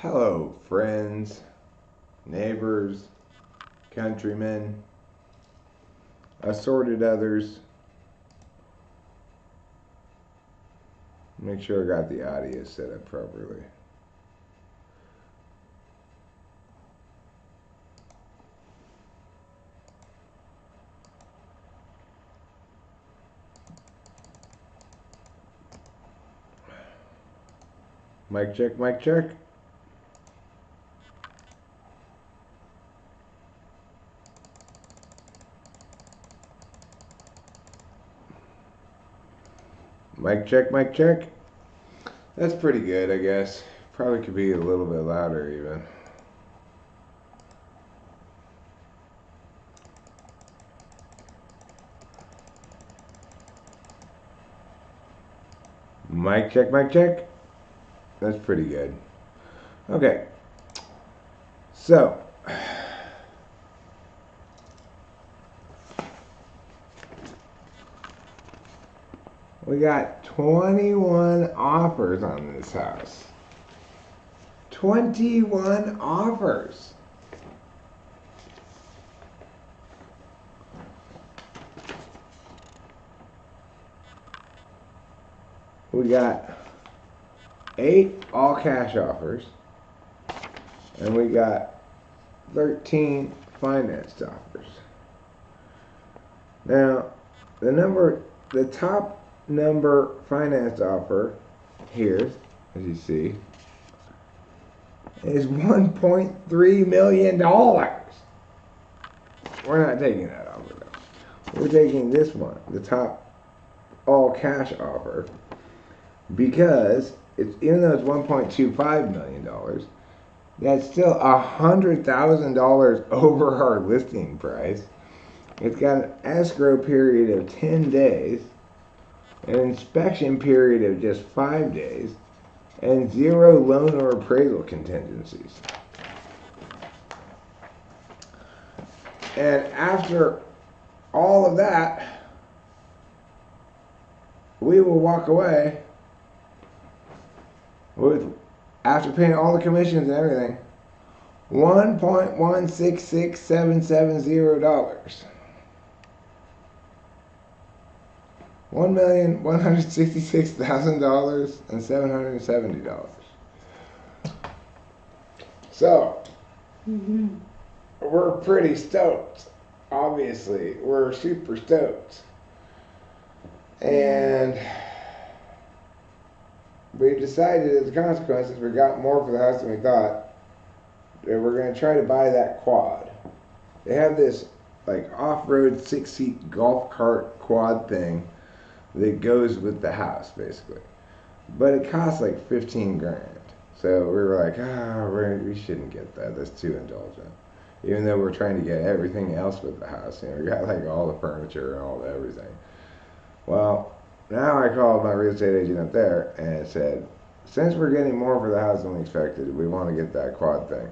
Hello, friends, neighbors, countrymen, assorted others. Make sure I got the audio set up properly. Mic check, mic check. Mic check, mic check. That's pretty good, I guess. Probably could be a little bit louder even. Mic check, mic check. That's pretty good. Okay. So, we got 21 offers on this house. 21 offers. We got 8 all cash offers, and we got 13 financed offers. Now, the top number financed offer here, as you see, is $1.3 million. We're not taking that offer though. We're taking this one, the top all cash offer, because it's, even though it's $1.25 million, that's still $100,000 over our listing price. It's got an escrow period of 10 days, an inspection period of just 5 days, and 0 loan or appraisal contingencies. And after all of that, we will walk away with, after paying all the commissions and everything, $1.166770. $1,166,770. So, we're pretty stoked. Obviously, we're super stoked. And we decided, as a consequence, since we got more for the house than we thought, that we're going to try to buy that quad. They have this like off-road 6-seat golf cart quad thing that goes with the house, basically. But it costs like 15 grand. So we were like, we shouldn't get that. That's too indulgent. Even though we're trying to get everything else with the house. You know, we got like all the furniture and all the everything. Well, now I called my real estate agent up there and said, since we're getting more for the house than we expected, we want to get that quad thing.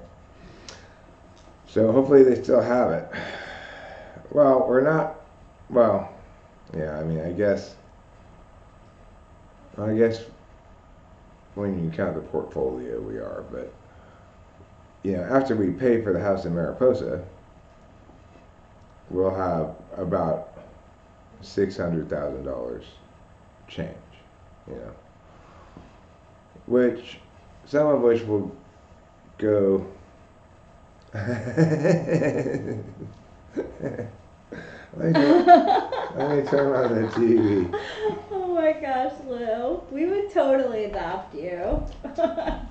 So hopefully they still have it. Well, we're not, well, yeah, I mean, I guess when you count the portfolio, we are, but, you know, after we pay for the house in Mariposa, we'll have about $600,000 change, you know, which, some of which will go, let me turn on the TV. Oh my gosh, Lou. We would totally adopt you. I'm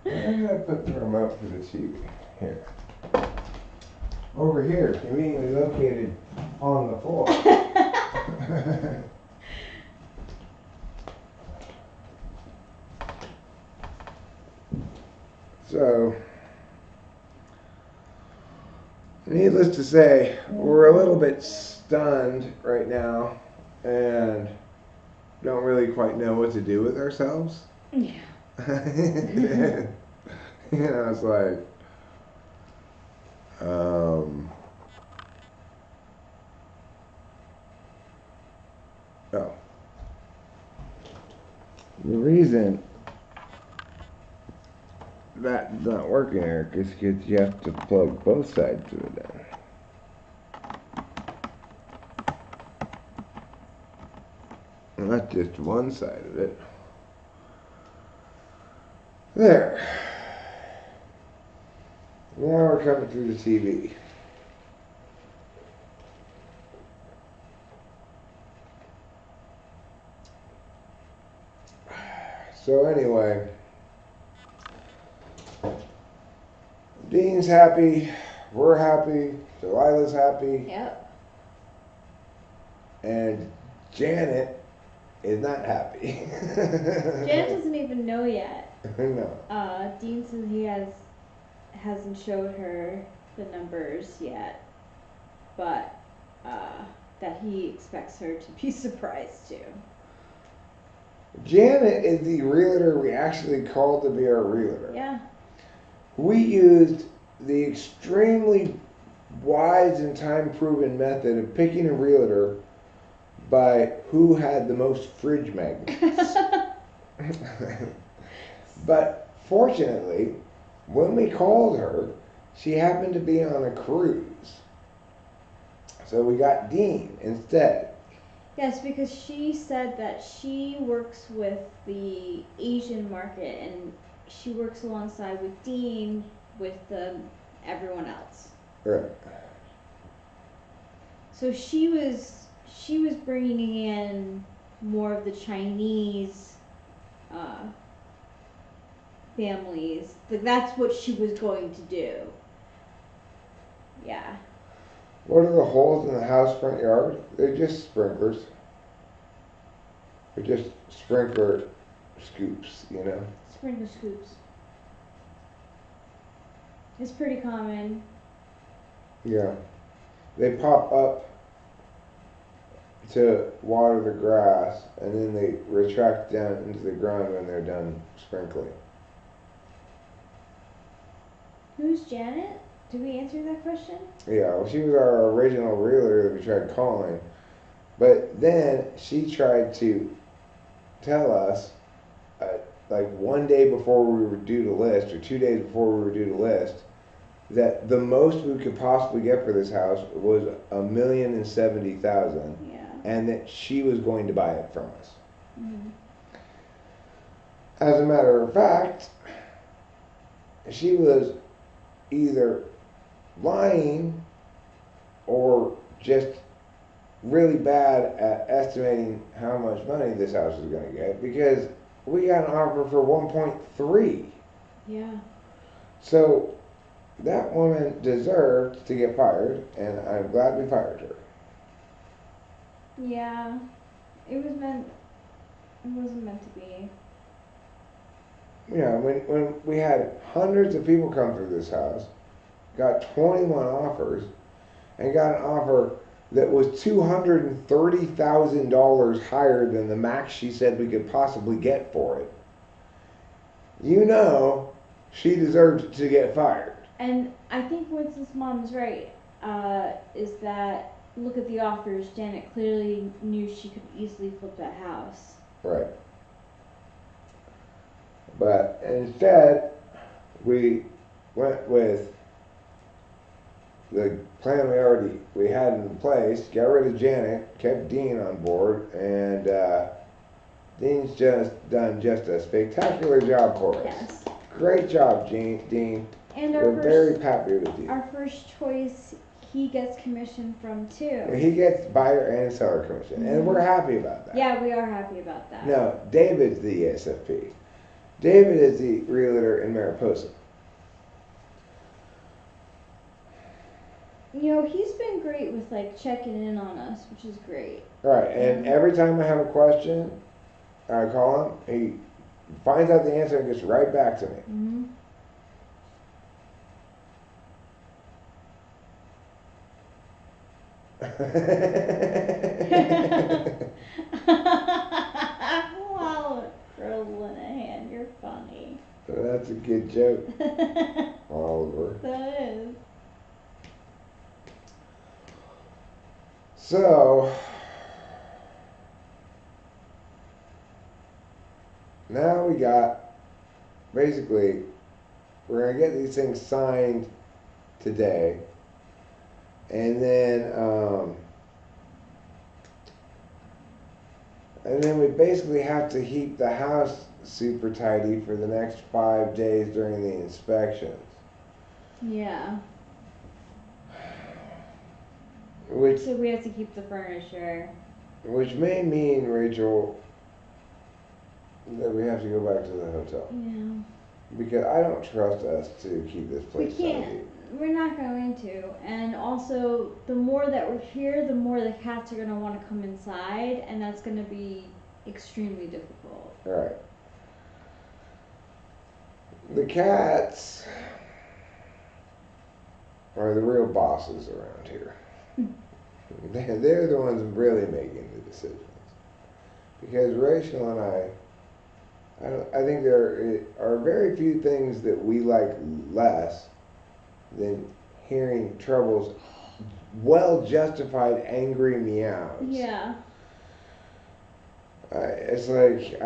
gonna put the remote for the TV here. Over here, conveniently located on the floor. So, needless to say, we're a little bit stunned right now and don't really quite know what to do with ourselves. Yeah. You know, it's like, oh. The reason that's not working, Eric, is because you have to plug both sides of it in. Not just one side of it. There. Now we're coming through the TV. So anyway, Dean's happy, we're happy, Delilah's happy, Yep. and Janet is not happy. Janet doesn't even know yet. No. Dean says he hasn't showed her the numbers yet, but that he expects her to be surprised too. Janet is the realtor we actually called to be our realtor. Yeah. We used the extremely wise and time-proven method of picking a realtor by who had the most fridge magnets. But fortunately, when we called her, she happened to be on a cruise. So we got Dean instead. Yes, because she said that she works with the Asian market and she works alongside with Dean with everyone else. Right. So she was bringing in more of the Chinese families. Like that's what she was going to do. Yeah. What are the holes in the house front yard? They're just sprinklers. They're just sprinkler scoops, you know? Sprinkler scoops. It's pretty common. Yeah. They pop up to water the grass and then they retract down into the ground when they're done sprinkling. Who's Janet? Did we answer that question? Yeah, well, she was our original realtor that we tried calling. But then she tried to tell us, like one day before we were due to list, or 2 days before we were due to list, that the most we could possibly get for this house was $1,070,000, Yeah. and that she was going to buy it from us. Mm-hmm. As a matter of fact, she was either lying or just really bad at estimating how much money this house is going to get, because we got an offer for 1.3. Yeah. So that woman deserved to get fired, and I'm glad we fired her. Yeah. It wasn't meant to be. You know, when we had hundreds of people come through this house, got 21 offers, and got an offer that was $230,000 higher than the max she said we could possibly get for it, you know she deserved to get fired. And I think Winston's mom's right, is that look at the offers. Janet clearly knew she could easily flip that house. Right. But instead, we went with the plan we had in place, got rid of Janet, kept Dean on board, and Dean's just done just a spectacular job for us. Yes. Great job, Dean. And We're very happy with you. our first choice, he gets commission from too. He gets buyer and seller commission, and we're happy about that. Yeah, we are happy about that. No, David's the ESFP. David is the realtor in Mariposa. You know, he's been great with like checking in on us, which is great. Right, and every time I have a question, I call him, he finds out the answer and gets right back to me. Mm-hmm. Wow, girls in a hand, you're funny. That's a good joke, Oliver. That is. So, now we got basically we're gonna get these things signed today, and then we basically have to keep the house super tidy for the next 5 days during the inspections. Yeah. Which So we have to keep the furniture. may mean, Rachel, that we have to go back to the hotel. Yeah. Because I don't trust us to keep this We place can't. tidy. We're not going to. And also, the more that we're here, the more the cats are going to want to come inside, and that's going to be extremely difficult. Alright. The cats are the real bosses around here. They're the ones really making the decisions. Because Rachel and I think there are very few things that we like less than hearing Trouble's well justified angry meows. Yeah. It's like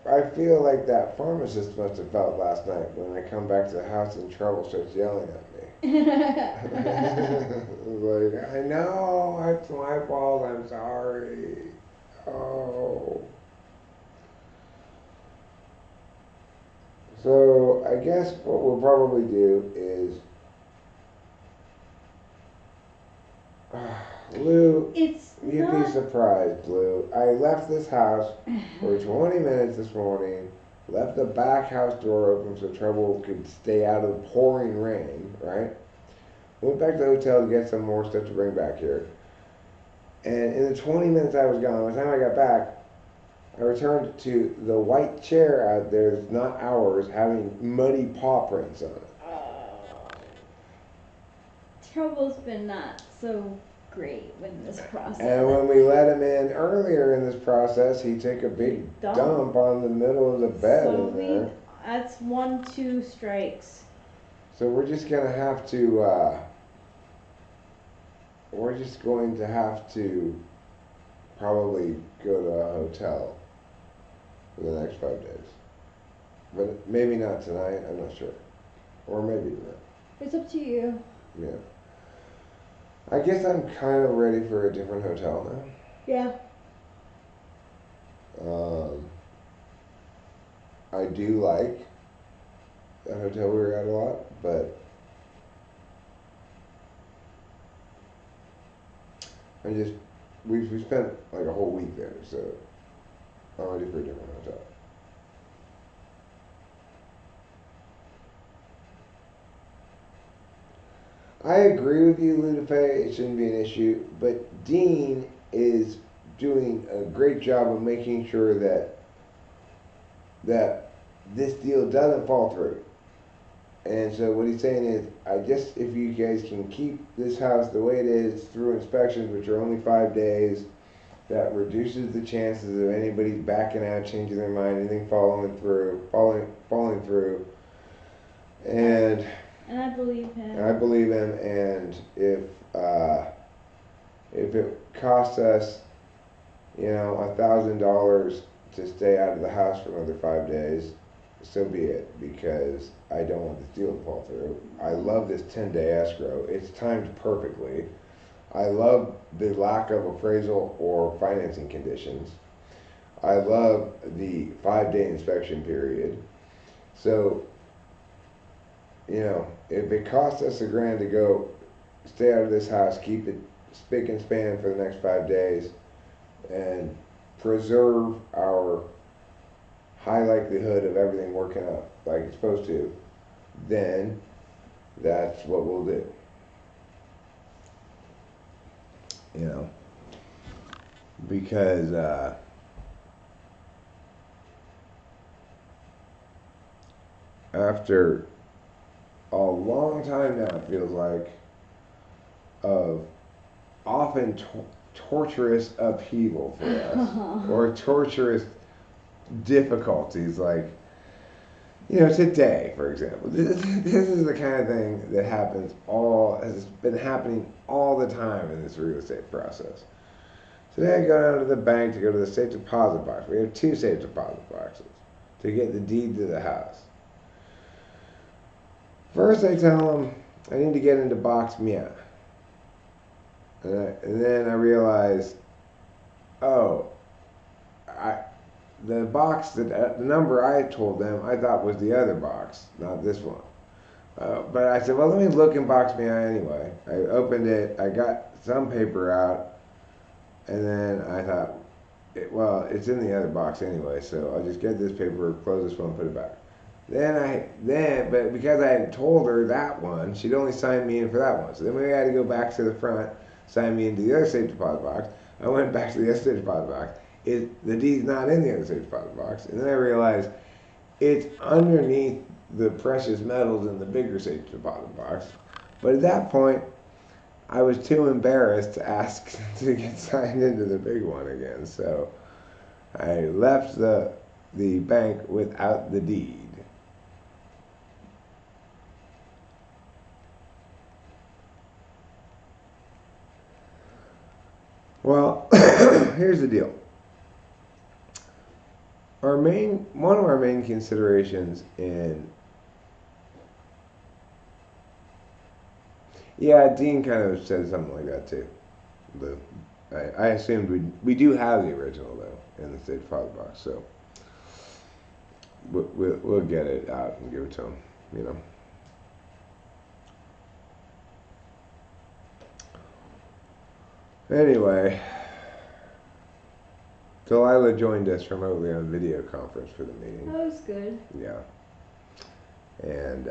I feel like that pharmacist must have felt last night when I come back to the house and Trouble starts yelling at me. Like, I know, it's my fault, I'm sorry. Oh. So I guess what we'll probably do is Lou, It's you'd be not. surprised, Lou. I left this house for 20 minutes this morning, left the back house door open so Trouble could stay out of the pouring rain, right? Went back to the hotel to get some more stuff to bring back here. And in the 20 minutes I was gone, by the time I got back, I returned to the white chair out there that's not ours, having muddy paw prints on it. Trouble's been not so great in this process. And when we let him in earlier in this process, he took a big dump on the middle of the bed So in there. that's 1-2 strikes. So we're just gonna have to, we're just going to have to probably go to a hotel for the next 5 days. But maybe not tonight, I'm not sure. Or maybe tonight. It's up to you. Yeah. I guess I'm kind of ready for a different hotel now. Yeah. I do like that hotel we were at a lot, but we spent like a whole week there, so I'm ready for a different hotel. I agree with you, Ludafe, it shouldn't be an issue, but Dean is doing a great job of making sure that this deal doesn't fall through. And so what he's saying is, I guess if you guys can keep this house the way it is through inspections, which are only 5 days, that reduces the chances of anybody backing out, changing their mind, anything falling through. And I believe him. I believe him. And if it costs us, $1,000 to stay out of the house for another 5 days, so be it, because I don't want this deal to fall through. I love this 10-day escrow. It's timed perfectly. I love the lack of appraisal or financing conditions. I love the 5-day inspection period. So, if it costs us $1,000 to go stay out of this house, keep it spick and span for the next 5 days, and preserve our high likelihood of everything working out like it's supposed to, then that's what we'll do. Because after a long time now, it feels like, of often torturous upheaval for us, or torturous difficulties, like, today, for example. This is the kind of thing that has been happening all the time in this real estate process. Today I go down to the bank to go to the safe deposit box. We have 2 safe deposit boxes to get the deed to the house. First, I tell him I need to get into box meow. And then I realize, oh, I the box that the number I told them I thought was the other box, not this one. But I said, well, let me look in box meow anyway. I opened it. I got some paper out, and then I thought, well, it's in the other box anyway, so I'll just get this paper, close this one, put it back. But because I had told her that one, she'd only signed me in for that one. So then we had to go back to the front, sign me into the other safe deposit box. I went back to the other safe deposit box. The deed's not in the other safe deposit box, and then I realized it's underneath the precious metals in the bigger safe deposit box. But at that point, I was too embarrassed to ask to get signed into the big one again. So I left the bank without the deed. Well, here's the deal. One of our main considerations in, yeah, Dean kind of said something like that too. I assumed we do have the original though in the safe deposit box, so we'll get it out and give it to him, you know. Anyway, Delilah joined us remotely on video conference for the meeting. That was good. Yeah. And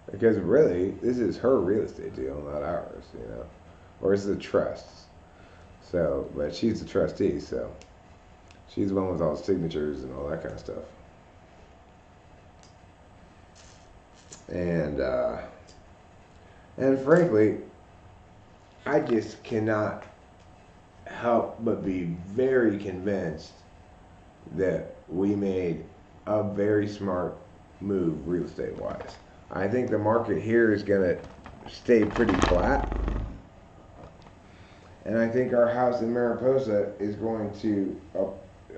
because really, this is her real estate deal, not ours, you know. Or it's the trust's. So, but she's the trustee, so she's the one with all the signatures and all that kind of stuff. And frankly, I just cannot help but be very convinced that we made a very smart move real estate wise. I think the market here is going to stay pretty flat. And I think our house in Mariposa is going to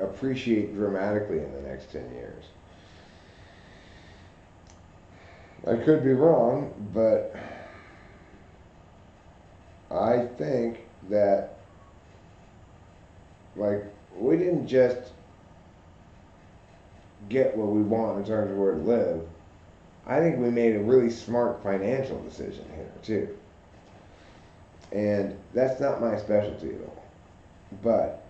appreciate dramatically in the next 10 years. I could be wrong, but I think that, like, we didn't just get what we want in terms of where to live. I think we made a really smart financial decision here, too. And that's not my specialty at all. But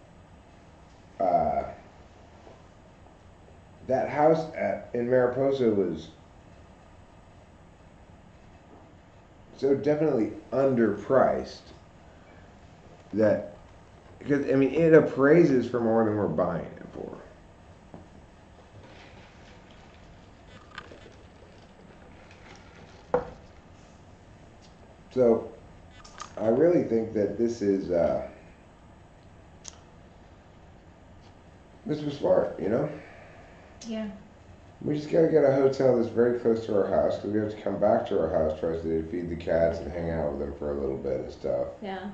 that house in Mariposa was so definitely underpriced that, because I mean, it appraises for more than we're buying it for. So I really think that this was smart, you know? Yeah. We just gotta get a hotel that's very close to our house, because we have to come back to our house twice a day to feed the cats and hang out with them for a little bit and stuff. Yeah.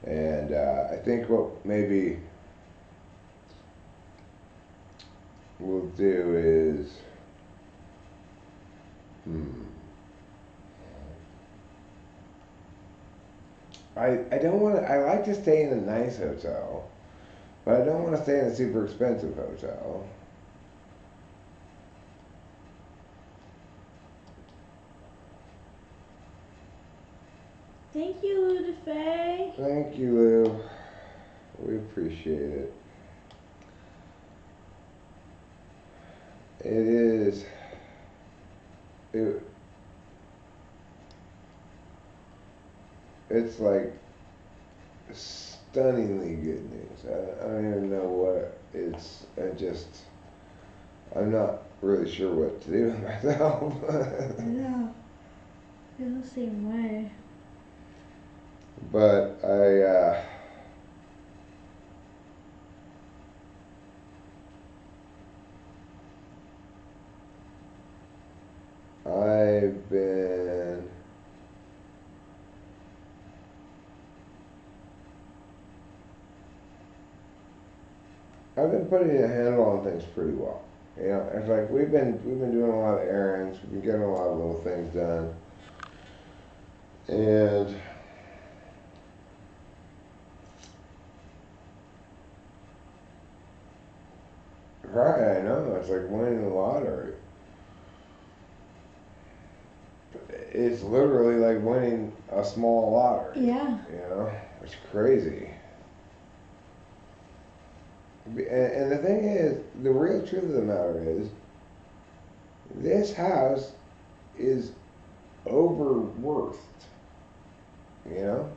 And I think what maybe we'll do is, I don't want to. I like to stay in a nice hotel, but I don't want to stay in a super expensive hotel. Thank you, Lou DeFay. Thank you, Lou. We appreciate it. It is. It's like stunningly good news. I don't even know what it's. I'm not really sure what to do with myself. Yeah. I feel the same way. But I've been putting a handle on things pretty well. You know, it's like we've been doing a lot of errands, we've been getting a lot of little things done, and right, I know it's like winning the lottery. It's literally like winning a small lottery. Yeah. You know, it's crazy. And the thing is, the real truth of the matter is, this house is overworthed. You know?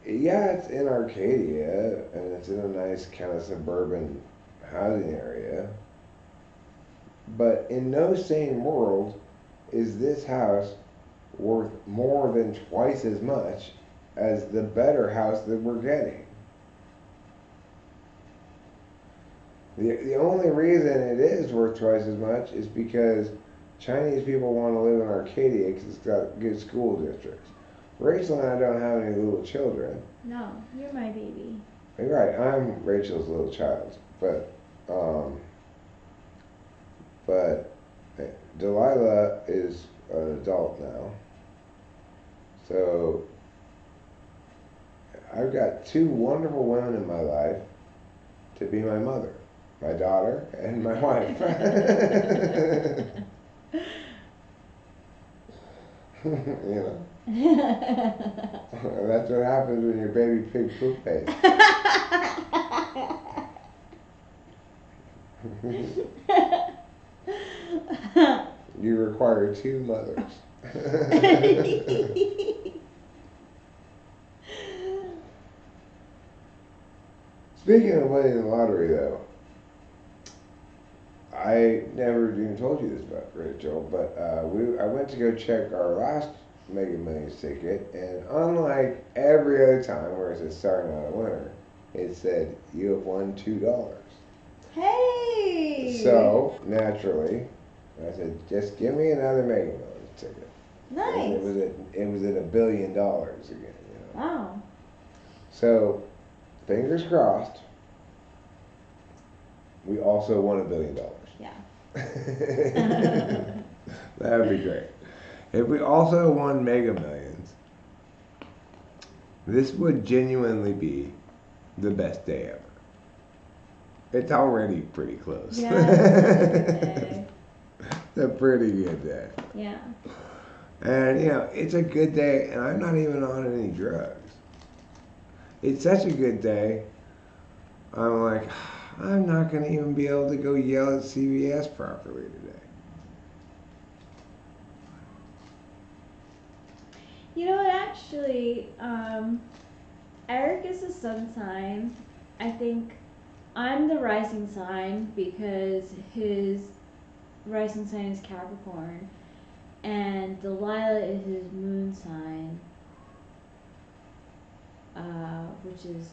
Yeah, it's in Arcadia, and it's in a nice kind of suburban housing area. But in no sane world is this house worth more than twice as much as the better house that we're getting. The only reason it is worth twice as much is because Chinese people want to live in Arcadia because it's got good school districts. Rachel and I don't have any little children. No, you're my baby. You're right, I'm Rachel's little child, um, but Delilah is an adult now, so I've got two wonderful women in my life to be my mother, my daughter, and my wife. You know. That's what happens when your baby pig poop pays. You require two mothers. Speaking of winning the lottery, though, I never even told you this about Rachel, but I went to go check our last Mega Millions ticket, and unlike every other time where it says sorry not a winner, it said you have won $2. Hey! So naturally, I said just give me another Mega Millions ticket. Nice. And it was at $1 billion again. You know? Wow. So fingers crossed. We also won $1 billion. Yeah. That would be great. If we also won Mega Millions, this would genuinely be the best day ever. It's already pretty close. Yeah, it's a good day. It's a pretty good day. Yeah. And, you know, it's a good day, and I'm not even on any drugs. It's such a good day, I'm like, I'm not going to even be able to go yell at CVS properly today. You know what, actually, Eric is a sun sign. I think I'm the rising sign because his rising sign is Capricorn, and Delilah is his moon sign, which is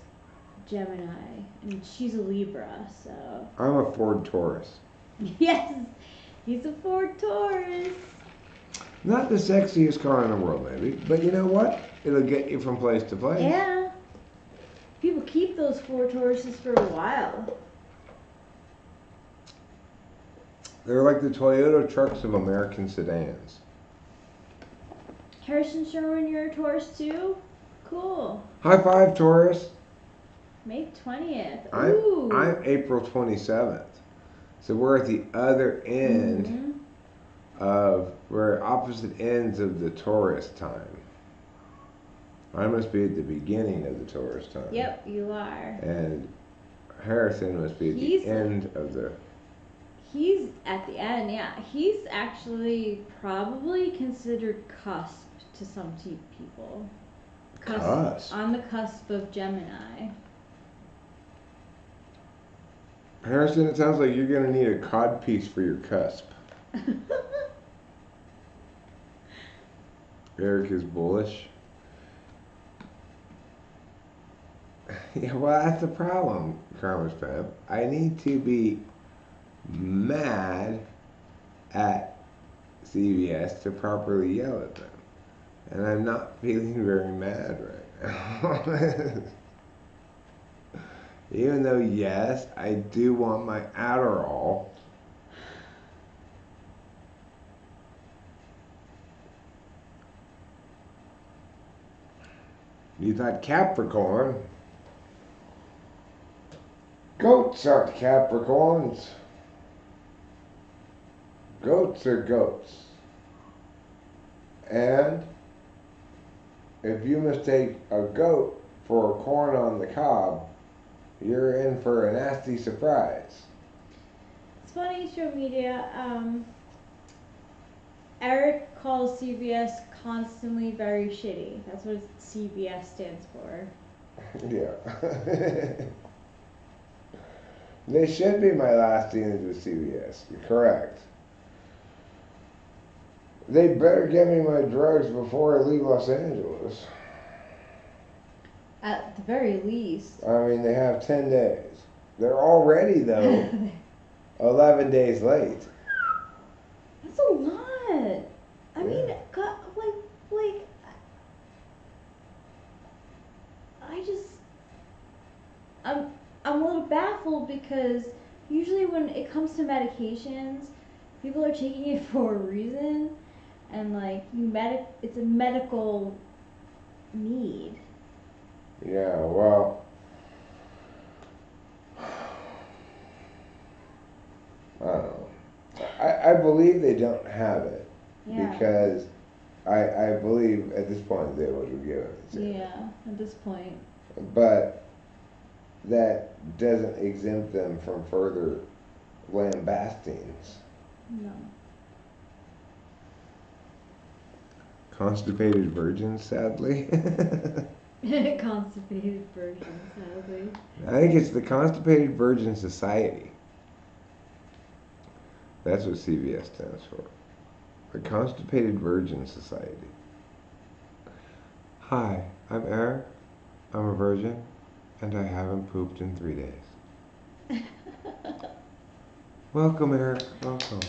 Gemini, and she's a Libra, so. I'm a Ford Taurus. Yes, he's a Ford Taurus. Not the sexiest car in the world, maybe, but you know what? It'll get you from place to place. Yeah. People keep those Ford Tauruses for a while. They're like the Toyota trucks of American sedans. Harrison Sherman, you're a Taurus too? Cool. High five, Taurus. May 20th. I'm Ooh. April 27th. So we're at the other end of, we're opposite ends of the Taurus time. I must be at the beginning of the Taurus time. Yep, you are. And Harrison must be at the end of the... He's at the end, yeah. He's actually probably considered cusp to some people. Cusp? On the cusp of Gemini. Harrison, it sounds like you're going to need a codpiece for your cusp. Eric is bullish. Yeah, well, that's the problem, Karma's Pep. I need to be mad at CVS to properly yell at them. And I'm not feeling very mad right now. Even though, yes, I do want my Adderall You thought Capricorn? Goats aren't Capricorns. Goats are goats. And if you mistake a goat for a corn on the cob, you're in for a nasty surprise. It's funny, show media. Eric calls CBS constantly very shitty. That's what CBS stands for. Yeah. They should be my last dealings with CBS. You're correct. They better get me my drugs before I leave Los Angeles. At the very least. I mean, they have 10 days. They're already, though, 11 days late. That's a lot. I mean, God, like, I just, I'm a little baffled because usually when it comes to medications, people are taking it for a reason, and like it's a medical need. Yeah, well, I don't know. I believe they don't have it because I believe at this point they would have given it to me. Yeah, at this point. But that doesn't exempt them from further lambastings. No. Constipated virgins, sadly. Constipated virgin, sadly. I think it's the Constipated Virgin Society. That's what CVS stands for. The Constipated Virgin Society. Hi, I'm Eric. I'm a virgin, and I haven't pooped in 3 days. Welcome, Eric. Welcome.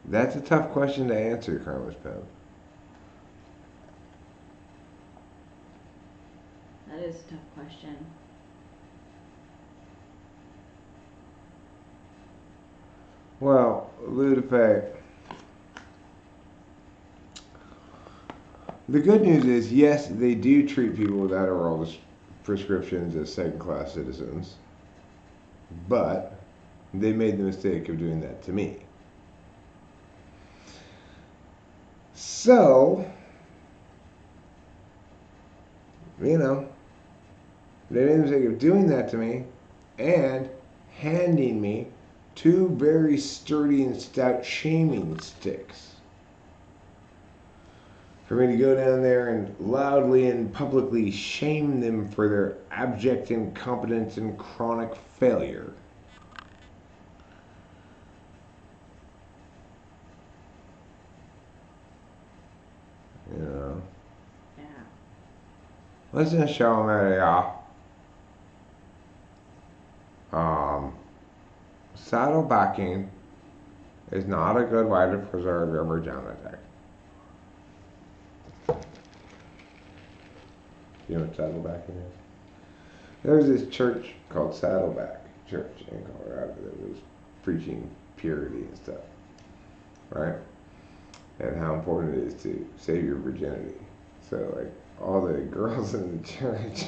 That's a tough question to answer, Karma's Pimp. That is a tough question. Well, Ludape, the good news is, yes, they do treat people without oral prescriptions as second-class citizens, but they made the mistake of doing that to me. So, you know, they made the mistake of doing that to me and handing me 2 very sturdy and stout shaming sticks for me to go down there and loudly and publicly shame them for their abject incompetence and chronic failure. You know? Yeah. Listen, show me, saddle backing is not a good way to preserve your virginity. You know what saddlebacking is? There was this church called Saddleback Church in Colorado that was preaching purity and stuff, right? And how important it is to save your virginity. So, like, all the girls in the church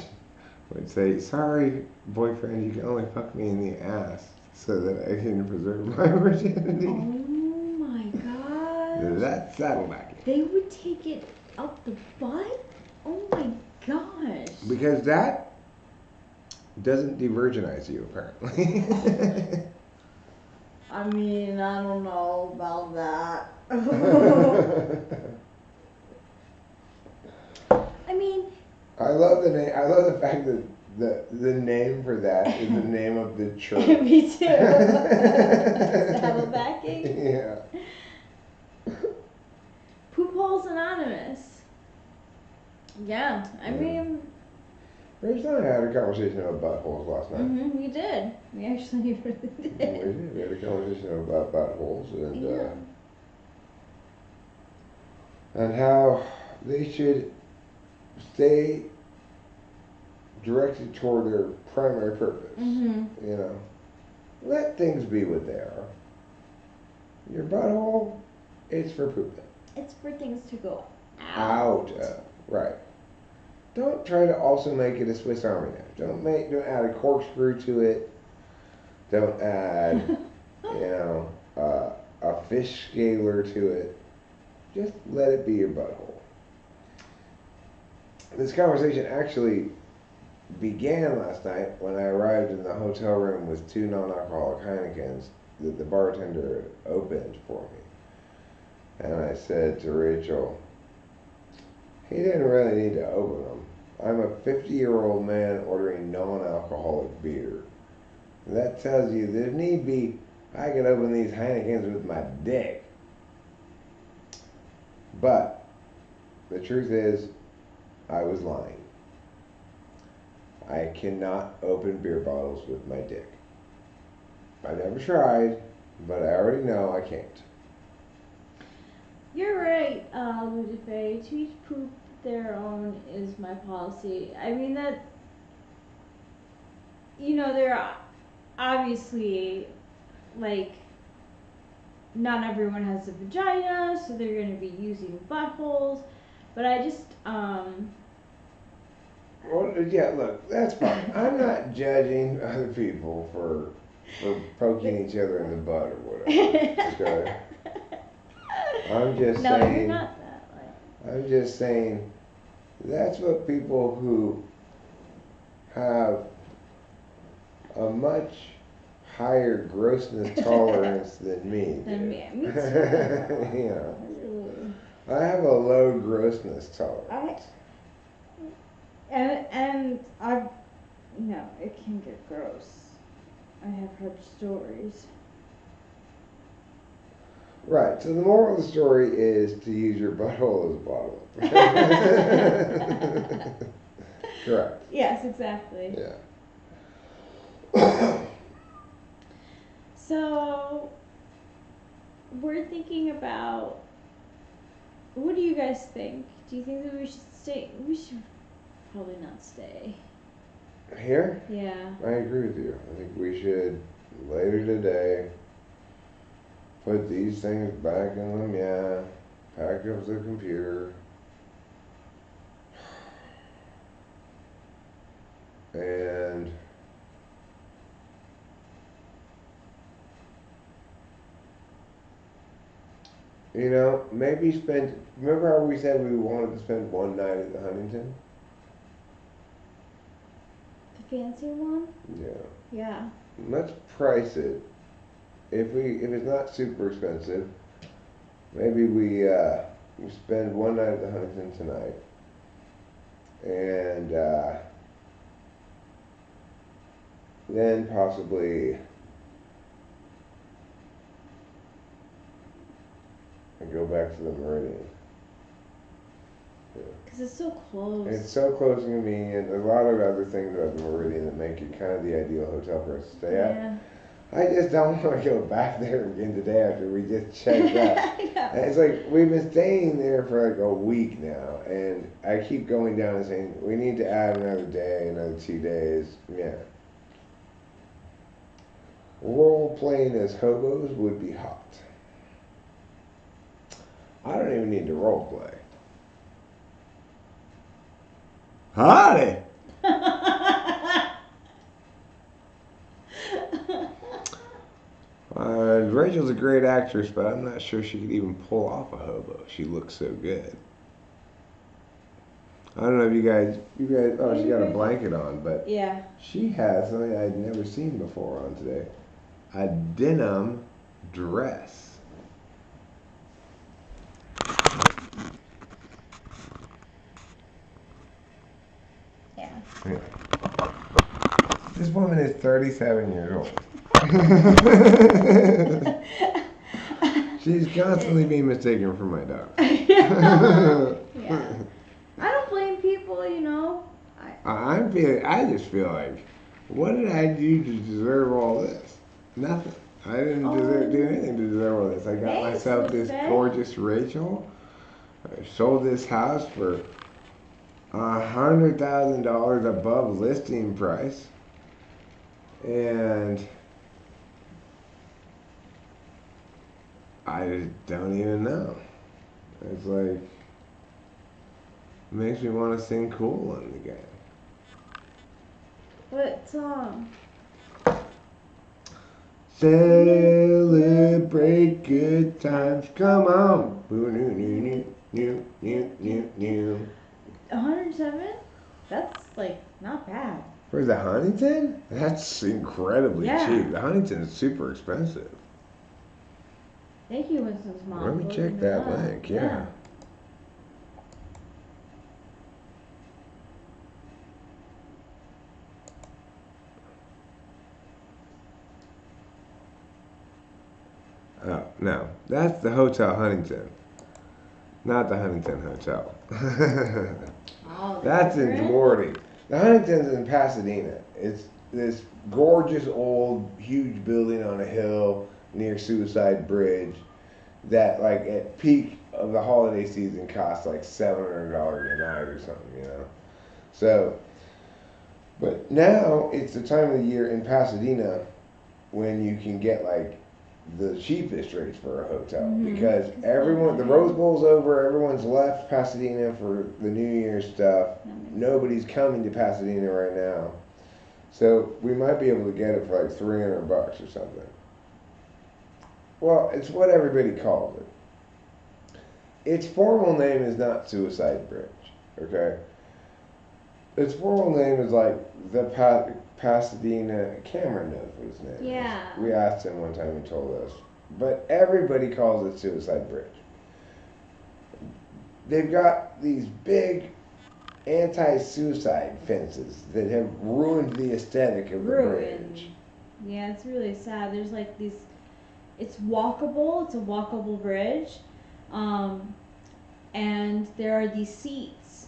would say, "Sorry, boyfriend, you can only fuck me in the ass so that I can preserve my virginity." Oh my god. That's saddlebacking. They would take it up the butt? Oh my gosh. Because that doesn't de-virginize you, apparently. I mean, I don't know about that. I mean, I love the name. I love the fact that the name for that is the name of the church. me too. Saddlebacking? Yeah. Poop Holes Anonymous. Yeah, I mean. Rachel and I had a conversation about buttholes last night. We did. We actually really did. We had a conversation about buttholes and how they should stay directed toward their primary purpose. You know, let things be what they are. Your butthole, it's for pooping. It's for things to go Out out. of. Right. Don't try to also make it a Swiss Army knife. Don't add a corkscrew to it. Don't add, a fish scaler to it. Just let it be your butthole. This conversation actually began last night when I arrived in the hotel room with two non-alcoholic Heinekens that the bartender opened for me. And I said to Rachel, he didn't really need to open them. I'm a 50-year-old man ordering non-alcoholic beer. That tells you that if need be, I can open these Heinekens with my dick. But the truth is, I was lying. I cannot open beer bottles with my dick. I've never tried, but I already know I can't. You're right, Lucifer. To each poop their own is my policy. I mean that, there are obviously, like, not everyone has a vagina, so they're going to be using buttholes. But I just, Well, yeah, look, that's fine. I'm not judging other people for poking each other in the butt or whatever. Okay? I'm just no, saying. you're not that way. I'm just saying. That's what people who have a much higher grossness tolerance than me do. Than me. Me too. You know, I have a low grossness tolerance. And I've, it can get gross. I have heard stories. Right, so the moral of the story is to use your butthole as a bottle. Correct. Yes, exactly. Yeah. So, we're thinking about, what do you guys think? Do you think that we should stay? We should probably not stay. Here? Yeah. I agree with you. I think we should, later today, put these things back in them, yeah. Pack up the computer. And maybe remember how we said we wanted to spend one night at the Huntington? The fancy one? Yeah. Yeah. Let's price it. If it's not super expensive, maybe we spend one night at the Huntington tonight, and then possibly go back to the Meridian. Because it's so close. It's so close and convenient. There's a lot of other things about the Meridian that make it kind of the ideal hotel for us to stay at. I just don't want to go back there again today after we just checked that. And it's like we've been staying there for like a week now, and I keep going down and saying we need to add another day, another 2 days. Yeah. Role playing as hobos would be hot. I don't even need to role play. Howdy! Rachel's a great actress, but I'm not sure she could even pull off a hobo. She looks so good. I don't know if you guys, oh, she got a blanket on, but yeah, she has something I'd never seen before on today. A denim dress. Yeah. This woman is 37 years old. She's constantly being mistaken for my daughter. Yeah. I don't blame people, I just feel like, what did I do to deserve all this? Nothing. I didn't do anything to deserve all this. I got myself this gorgeous Rachel. I sold this house for $100,000 above listing price. And I don't even know. It's like makes me want to sing Cool in the game. What song? Celebrate good times, come on. Boo new new new new new new new. 107? That's like not bad. For the Huntington? That's incredibly Yeah. cheap. The Huntington is super expensive. Thank you, Winston's mom. Let me for check looking that it up. link. Yeah. Oh, no. That's the Hotel Huntington. Not the Huntington Hotel. Oh, That's in different? Morty. The Huntington's in Pasadena. It's this gorgeous old huge building on a hill near Suicide Bridge that like at peak of the holiday season costs like $700 a night or something, you know. So, but now it's the time of the year in Pasadena when you can get like the cheapest rates for a hotel because everyone, the Rose Bowl's over, everyone's left Pasadena for the New Year's stuff. Nobody's coming to Pasadena right now, so we might be able to get it for like $300 or something. Well, it's what everybody calls it. Its formal name is not Suicide Bridge, okay? Its formal name is like the Pasadena. Cameron knows what his name Yeah. is. We asked him one time, he told us. But everybody calls it Suicide Bridge. They've got these big anti-suicide fences that have ruined the aesthetic of the bridge. Yeah, it's really sad. There's like these. It's walkable. It's a walkable bridge, and there are these seats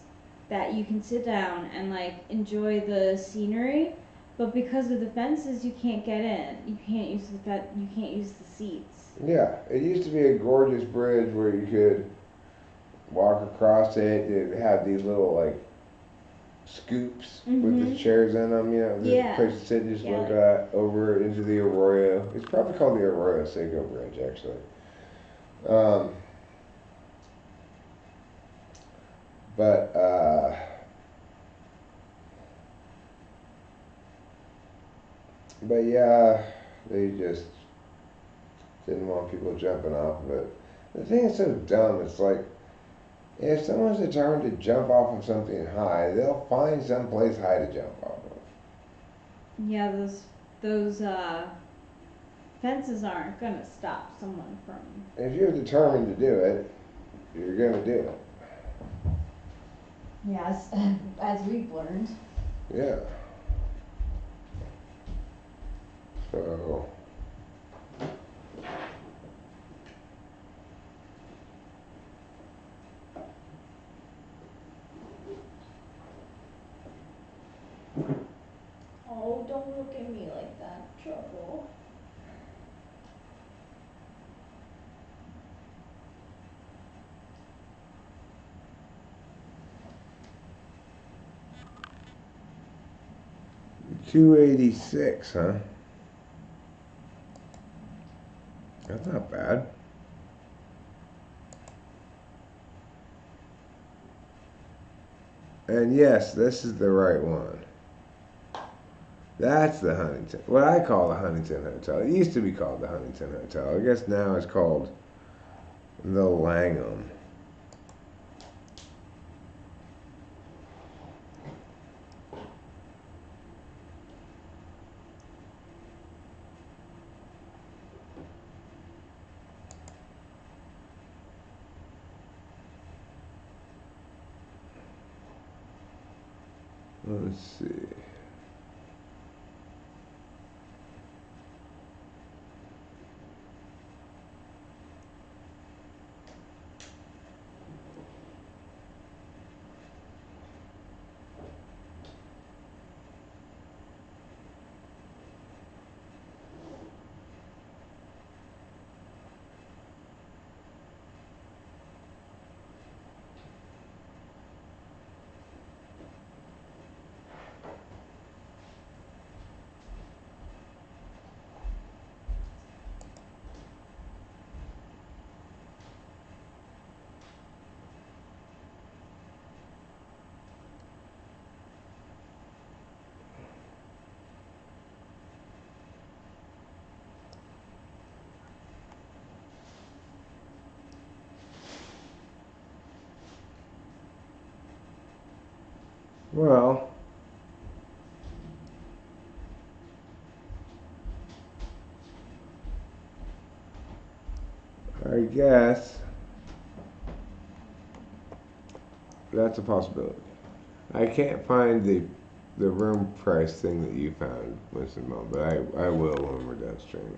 that you can sit down and like enjoy the scenery. But because of the fences, you can't get in. You can't use You can't use the seats. Yeah, it used to be a gorgeous bridge where you could walk across it. It had these little like scoops with the chairs in them. You know, the place to sit, just look at over into the Arroyo. It's probably called the Arroyo Seco Bridge, actually. Um, but yeah, they just didn't want people jumping off of it. The thing is so dumb. It's like if someone's determined to jump off of something high, they'll find some place high to jump off of. Yeah, those fences aren't gonna stop someone from. If you're determined to do it, you're gonna do it. Yes, as we've learned. Yeah. So. Oh, don't look at me like that. Trouble. $286, huh? That's not bad. And yes, this is the right one. That's the Huntington. What I call the Huntington Hotel. It used to be called the Huntington Hotel. I guess now it's called the Langham. Let's see. Well, I guess that's a possibility. I can't find the room price thing that you found, Winston Mom, but I will when we're done streaming.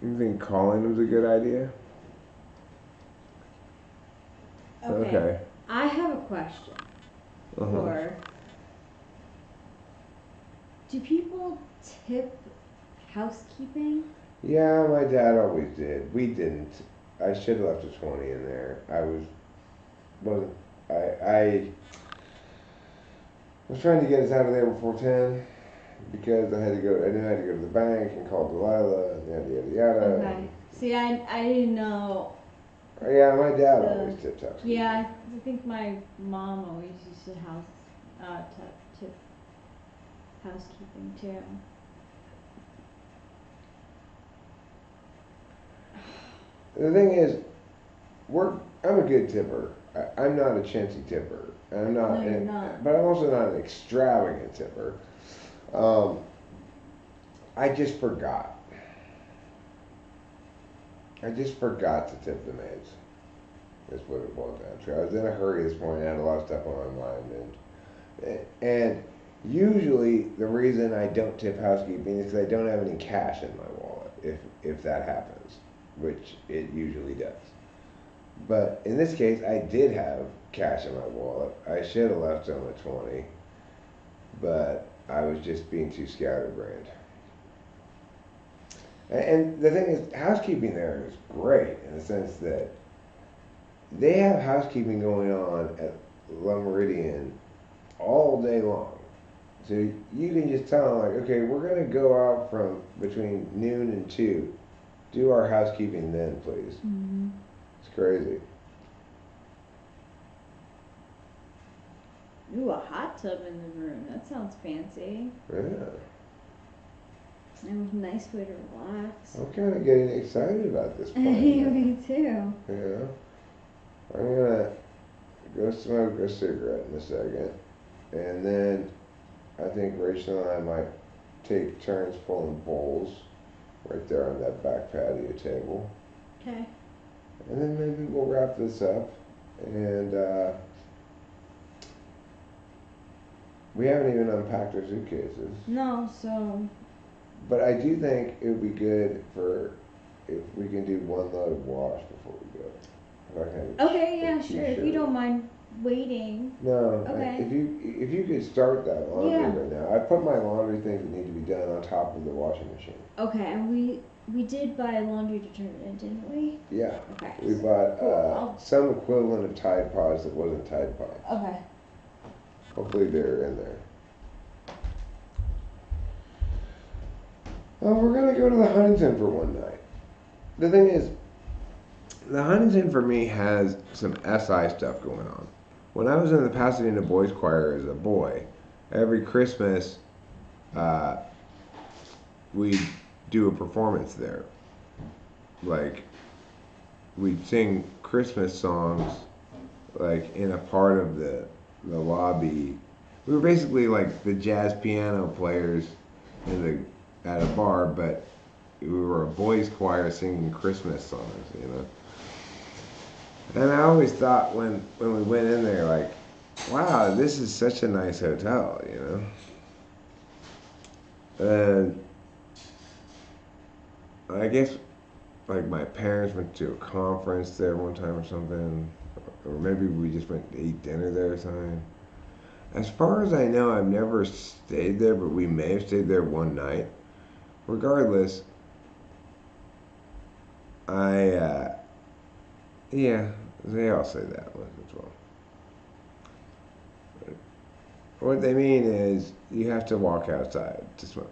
You think calling them's a good idea? Okay. I have a question. Uh-huh. Or do people tip housekeeping? Yeah, my dad always did. We didn't. I should have left a 20 in there. Wasn't I was trying to get us out of there before 10 because I knew I had to go to the bank and call Delilah and yada yada yada. Okay. See, I didn't know. Yeah, my dad always tipped housekeeping. Yeah, I think my mom always used to tip housekeeping too. The thing is, I'm a good tipper. I'm not a chintzy tipper. I'm not, No, you're not. But I'm also not an extravagant tipper. Um, I just forgot. I just forgot to tip the maids. That's what it boiled down to. I was in a hurry this morning. I had a lot of stuff on my mind, and usually the reason I don't tip housekeeping is because I don't have any cash in my wallet. If that happens, which it usually does. But in this case, I did have cash in my wallet. I should have left on the 20, but I was just being too scatterbrained. And the thing is, housekeeping there is great in the sense that they have housekeeping going on at La Meridian all day long. So you can just tell them, like, okay, we're going to go out from between noon and 2. Do our housekeeping then, please. Mm-hmm. It's crazy. Ooh, a hot tub in the room. That sounds fancy. Yeah. And a nice way to relax. I'm kind of getting excited about this plan. Me too. Yeah. I'm gonna go smoke a cigarette in a second, and then I think Rachel and I might take turns pulling bowls right there on that back patio table. Okay. And then maybe we'll wrap this up. And we haven't even unpacked our suitcases. No, so. But I do think it would be good if we can do one load of wash before we go. Okay, yeah, sure. If you don't mind waiting. No. Okay. If you could start that laundry Yeah. right now. I put my laundry things that need to be done on top of the washing machine. Okay, and we did buy laundry detergent, didn't we? Yeah. Okay. We bought Cool. some equivalent of Tide Pods that wasn't Tide Pods. Okay. Hopefully they're in there. We're gonna go to the Huntington for one night. The thing is, the Huntington for me has some SI stuff going on. When I was in the Pasadena Boys Choir as a boy, every Christmas we'd do a performance there. Like, we'd sing Christmas songs, like, in a part of the lobby. We were basically like the jazz piano players at a bar, but we were a boys' choir singing Christmas songs, you know. And I always thought when we went in there, like, wow, this is such a nice hotel, you know. And I guess, like, my parents went to a conference there one time or something, or maybe we just went to eat dinner there or something. As far as I know, I've never stayed there, but we may have stayed there one night. Regardless, yeah, they all say that once as well. But what they mean is you have to walk outside to smoke.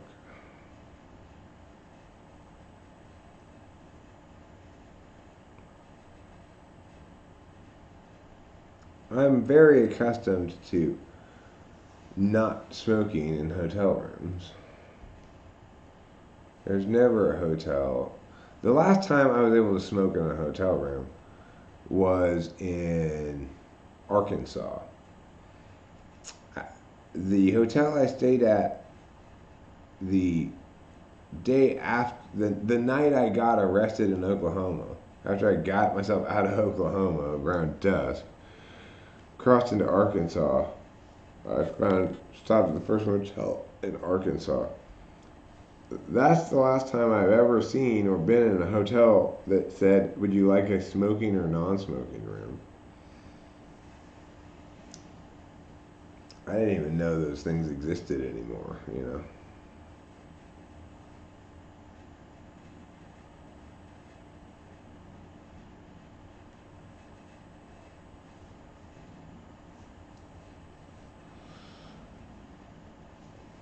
I'm very accustomed to not smoking in hotel rooms. There's never a hotel. The last time I was able to smoke in a hotel room was in Arkansas. The hotel I stayed at the day after the night I got arrested in Oklahoma, after I got myself out of Oklahoma around dusk, crossed into Arkansas. I stopped at the first hotel in Arkansas. That's the last time I've ever seen or been in a hotel that said, "Would you like a smoking or non-smoking room?" I didn't even know those things existed anymore, you know.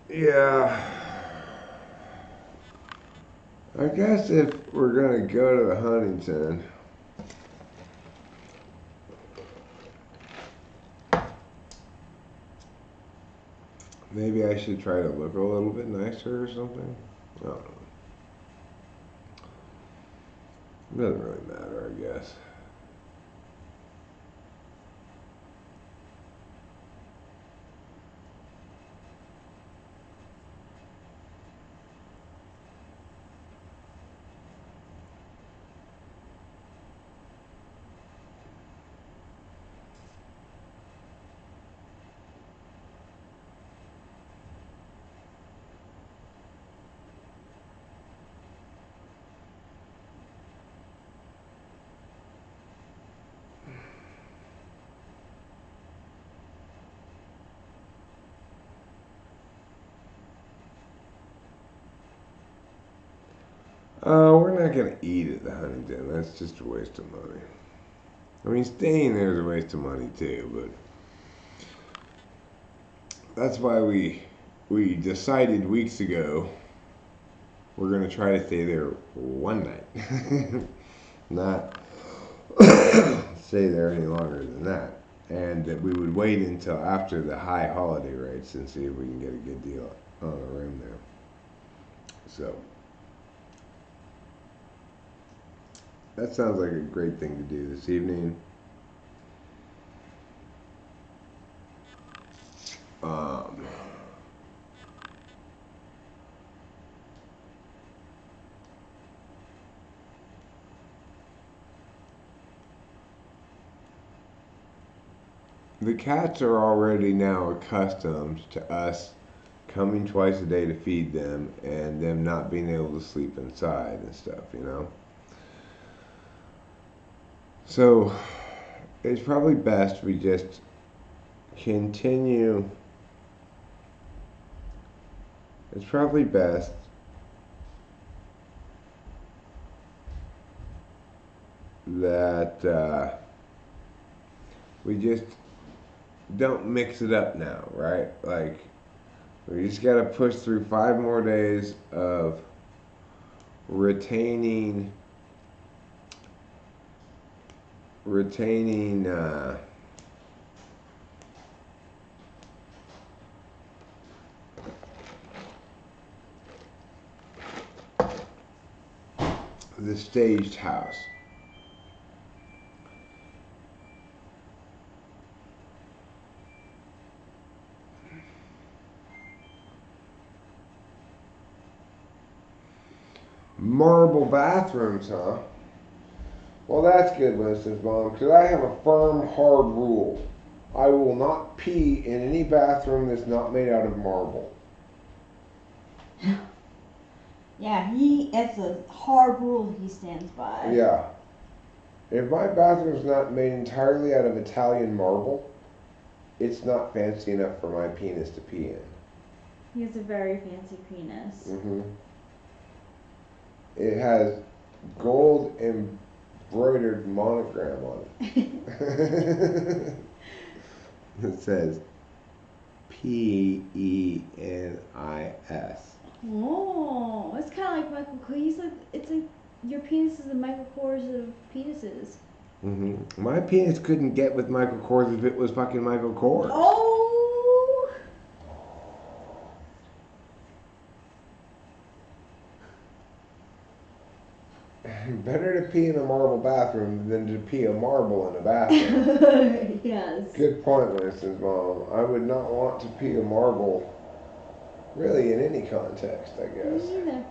Yeah. I guess if we're gonna go to the Huntington, maybe I should try to look a little bit nicer or something. I don't know. It doesn't really matter, I guess. We're not gonna eat at the Huntington. That's just a waste of money. I mean, staying there is a waste of money too, but that's why we decided weeks ago we're gonna try to stay there one night, not stay there any longer than that, and that we would wait until after the high holiday rates and see if we can get a good deal on a room there. So that sounds like a great thing to do this evening. Um, the cats are already now accustomed to us coming twice a day to feed them and them not being able to sleep inside and stuff, you know? So it's probably best we just continue. It's probably best that we just don't mix it up now, right? Like, we just got to push through 5 more days of retaining the staged house. Marble bathrooms, huh? Well, that's good, Winston's mom, because I have a firm, hard rule. I will not pee in any bathroom that's not made out of marble. Yeah, it's a hard rule he stands by. Yeah. If my bathroom's not made entirely out of Italian marble, it's not fancy enough for my penis to pee in. He has a very fancy penis. Mm-hmm. It has gold embroidered monogram on it. It says Penis. Oh, it's kind of like Michael Kors. He's like, it's like your penis is the Michael Kors of penises. Mm-hmm. My penis couldn't get with Michael Kors if it was fucking Michael Kors. Oh. Better to pee in a marble bathroom than to pee a marble in a bathroom. Yes. Good point, Winston's mom. I would not want to pee a marble really in any context, I guess. Me neither.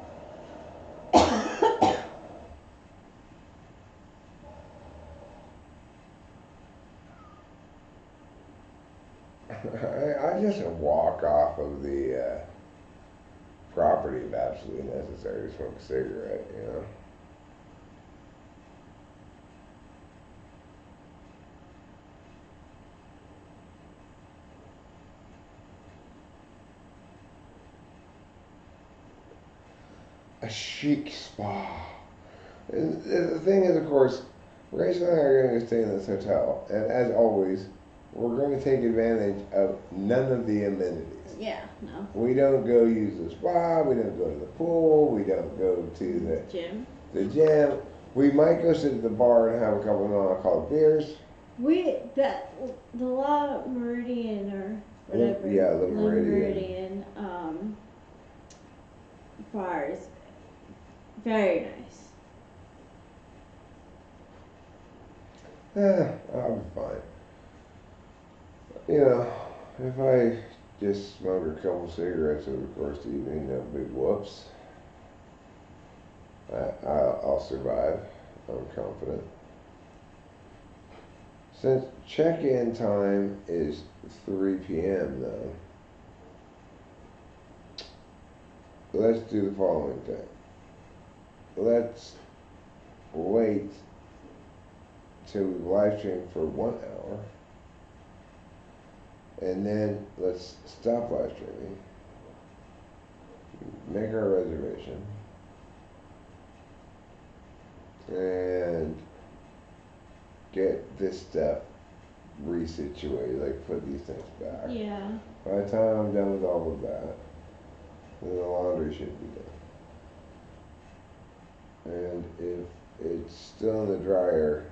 I just walk off of the property if absolutely necessary to smoke a cigarette, you know. A chic spa. And the thing is, of course, Rachel and I are going to stay in this hotel, and as always, we're going to take advantage of none of the amenities. Yeah, no. We don't go use the spa. We don't go to the pool. We don't go to the gym. We might go sit at the bar and have a couple of non-alcoholic beers. The La Meridian or whatever. Yeah, the Meridian bar is very nice. I'll be fine. You know, if I just smoke a couple cigarettes over the course of the evening, no big whoops. I'll survive. I'm confident. Since check-in time is 3 p.m. though, let's do the following thing. Let's wait till we live stream for 1 hour, and then let's stop live streaming, make our reservation, and get this stuff resituated, like put these things back. Yeah. By the time I'm done with all of that, then the laundry should be done. And if it's still in the dryer,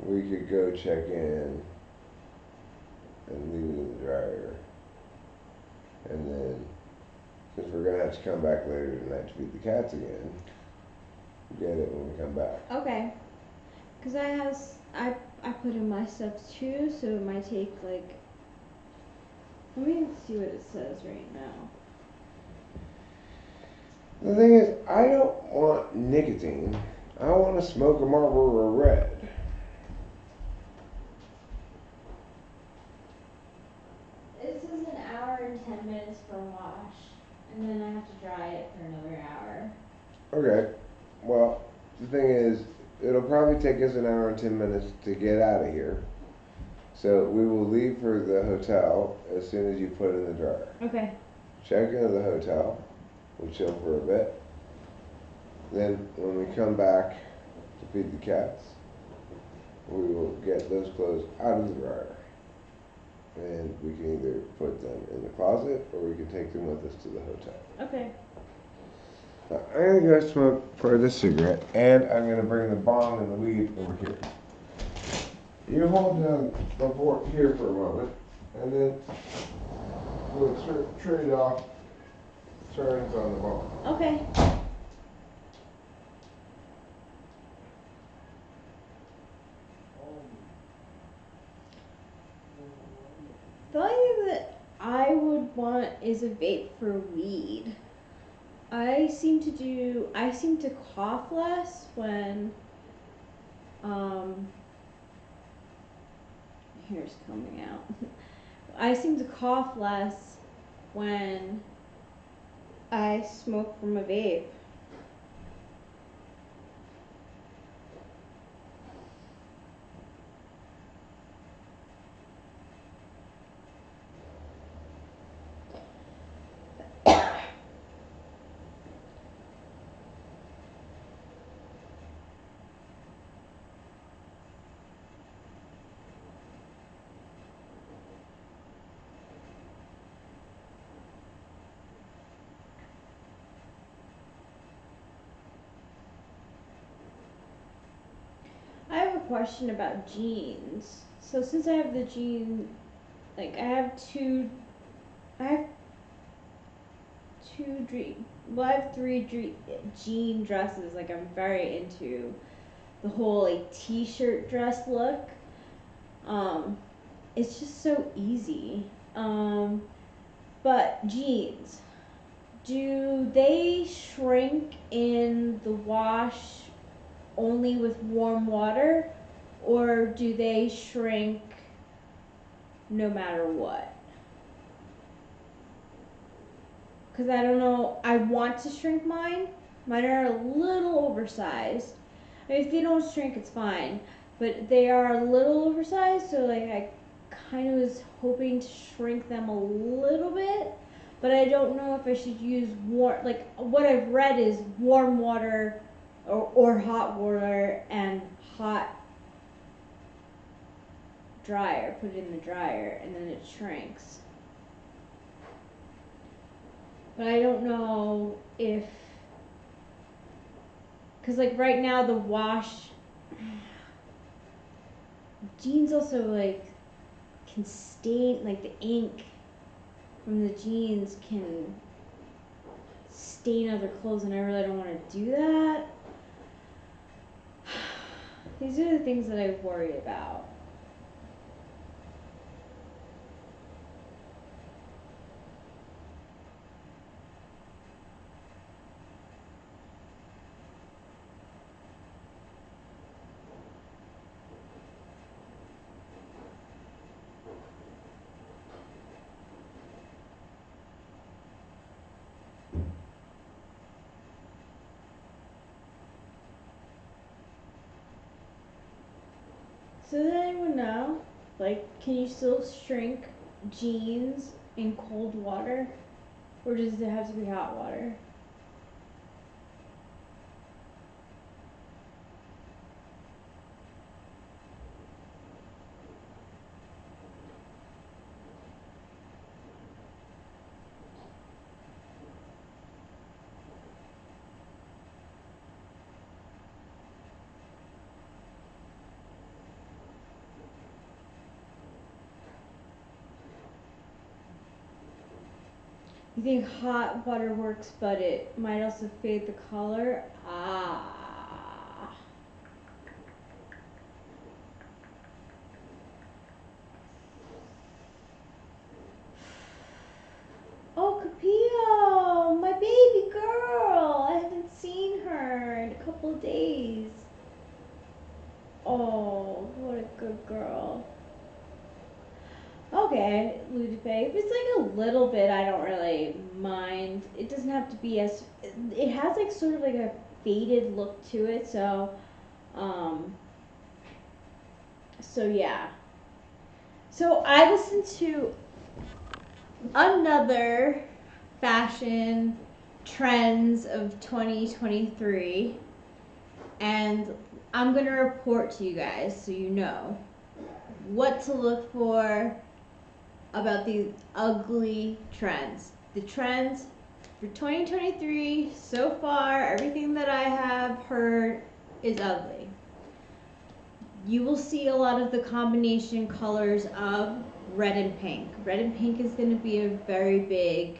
we could go check in and leave it in the dryer. And then, since we're gonna have to come back later tonight to feed the cats again, get it when we come back. Okay. Cause I put in my stuff too, so it might take like. Let me see what it says right now. The thing is, I don't want nicotine. I want to smoke a Marlboro Red. This is an hour and 10 minutes for wash, and then I have to dry it for another hour. Okay. Well, the thing is, it'll probably take us an hour and 10 minutes to get out of here. So we will leave for the hotel as soon as you put it in the dryer. Okay. Check into the hotel. We'll chill for a bit. Then when we come back to feed the cats, we will get those clothes out of the dryer. And we can either put them in the closet or we can take them with us to the hotel. Okay. Now, I'm going to go smoke for this cigarette, and I'm going to bring the bong and the weed over here. You hold the fork here for a moment, and then we'll trade off turns on the bong. Okay. The only thing that I would want is a vape for weed. I seem to cough less when hair's coming out. I seem to cough less when I smoke from a vape. I have a question about jeans. So since I have the jean, like I have two well, I have three jean dresses. Like I'm very into the whole like t-shirt dress look. Um, it's just so easy. But jeans, do they shrink in the wash only with warm water, or do they shrink no matter what? Because I don't know, I want to shrink mine. Mine are a little oversized. I mean, if they don't shrink, it's fine. But they are a little oversized, so like I kind of was hoping to shrink them a little bit. But I don't know if I should use warm, like what I've read is warm water or hot water and hot dryer, put it in the dryer, and then it shrinks. But I don't know if, because like right now the wash, jeans also like can stain, like the ink from the jeans can stain other clothes, and I really don't want to do that. These are the things that I worry about. So does anyone know? Like, can you still shrink jeans in cold water? Or does it have to be hot water? You think hot water works, but it might also fade the color? Ah. Oh, Capio, my baby girl. I haven't seen her in a couple of days. Oh, what a good girl. Okay, Ludipe. If it's like a little bit, I don't really mind. It doesn't have to be as. It has like sort of like a faded look to it, so, um, so yeah. So I listened to another fashion trends of 2023, and I'm gonna report to you guys so you know what to look for about these ugly trends. The trends for 2023 so far, everything that I have heard is ugly. You will see a lot of the combination colors of red and pink. Red and pink is going to be a very big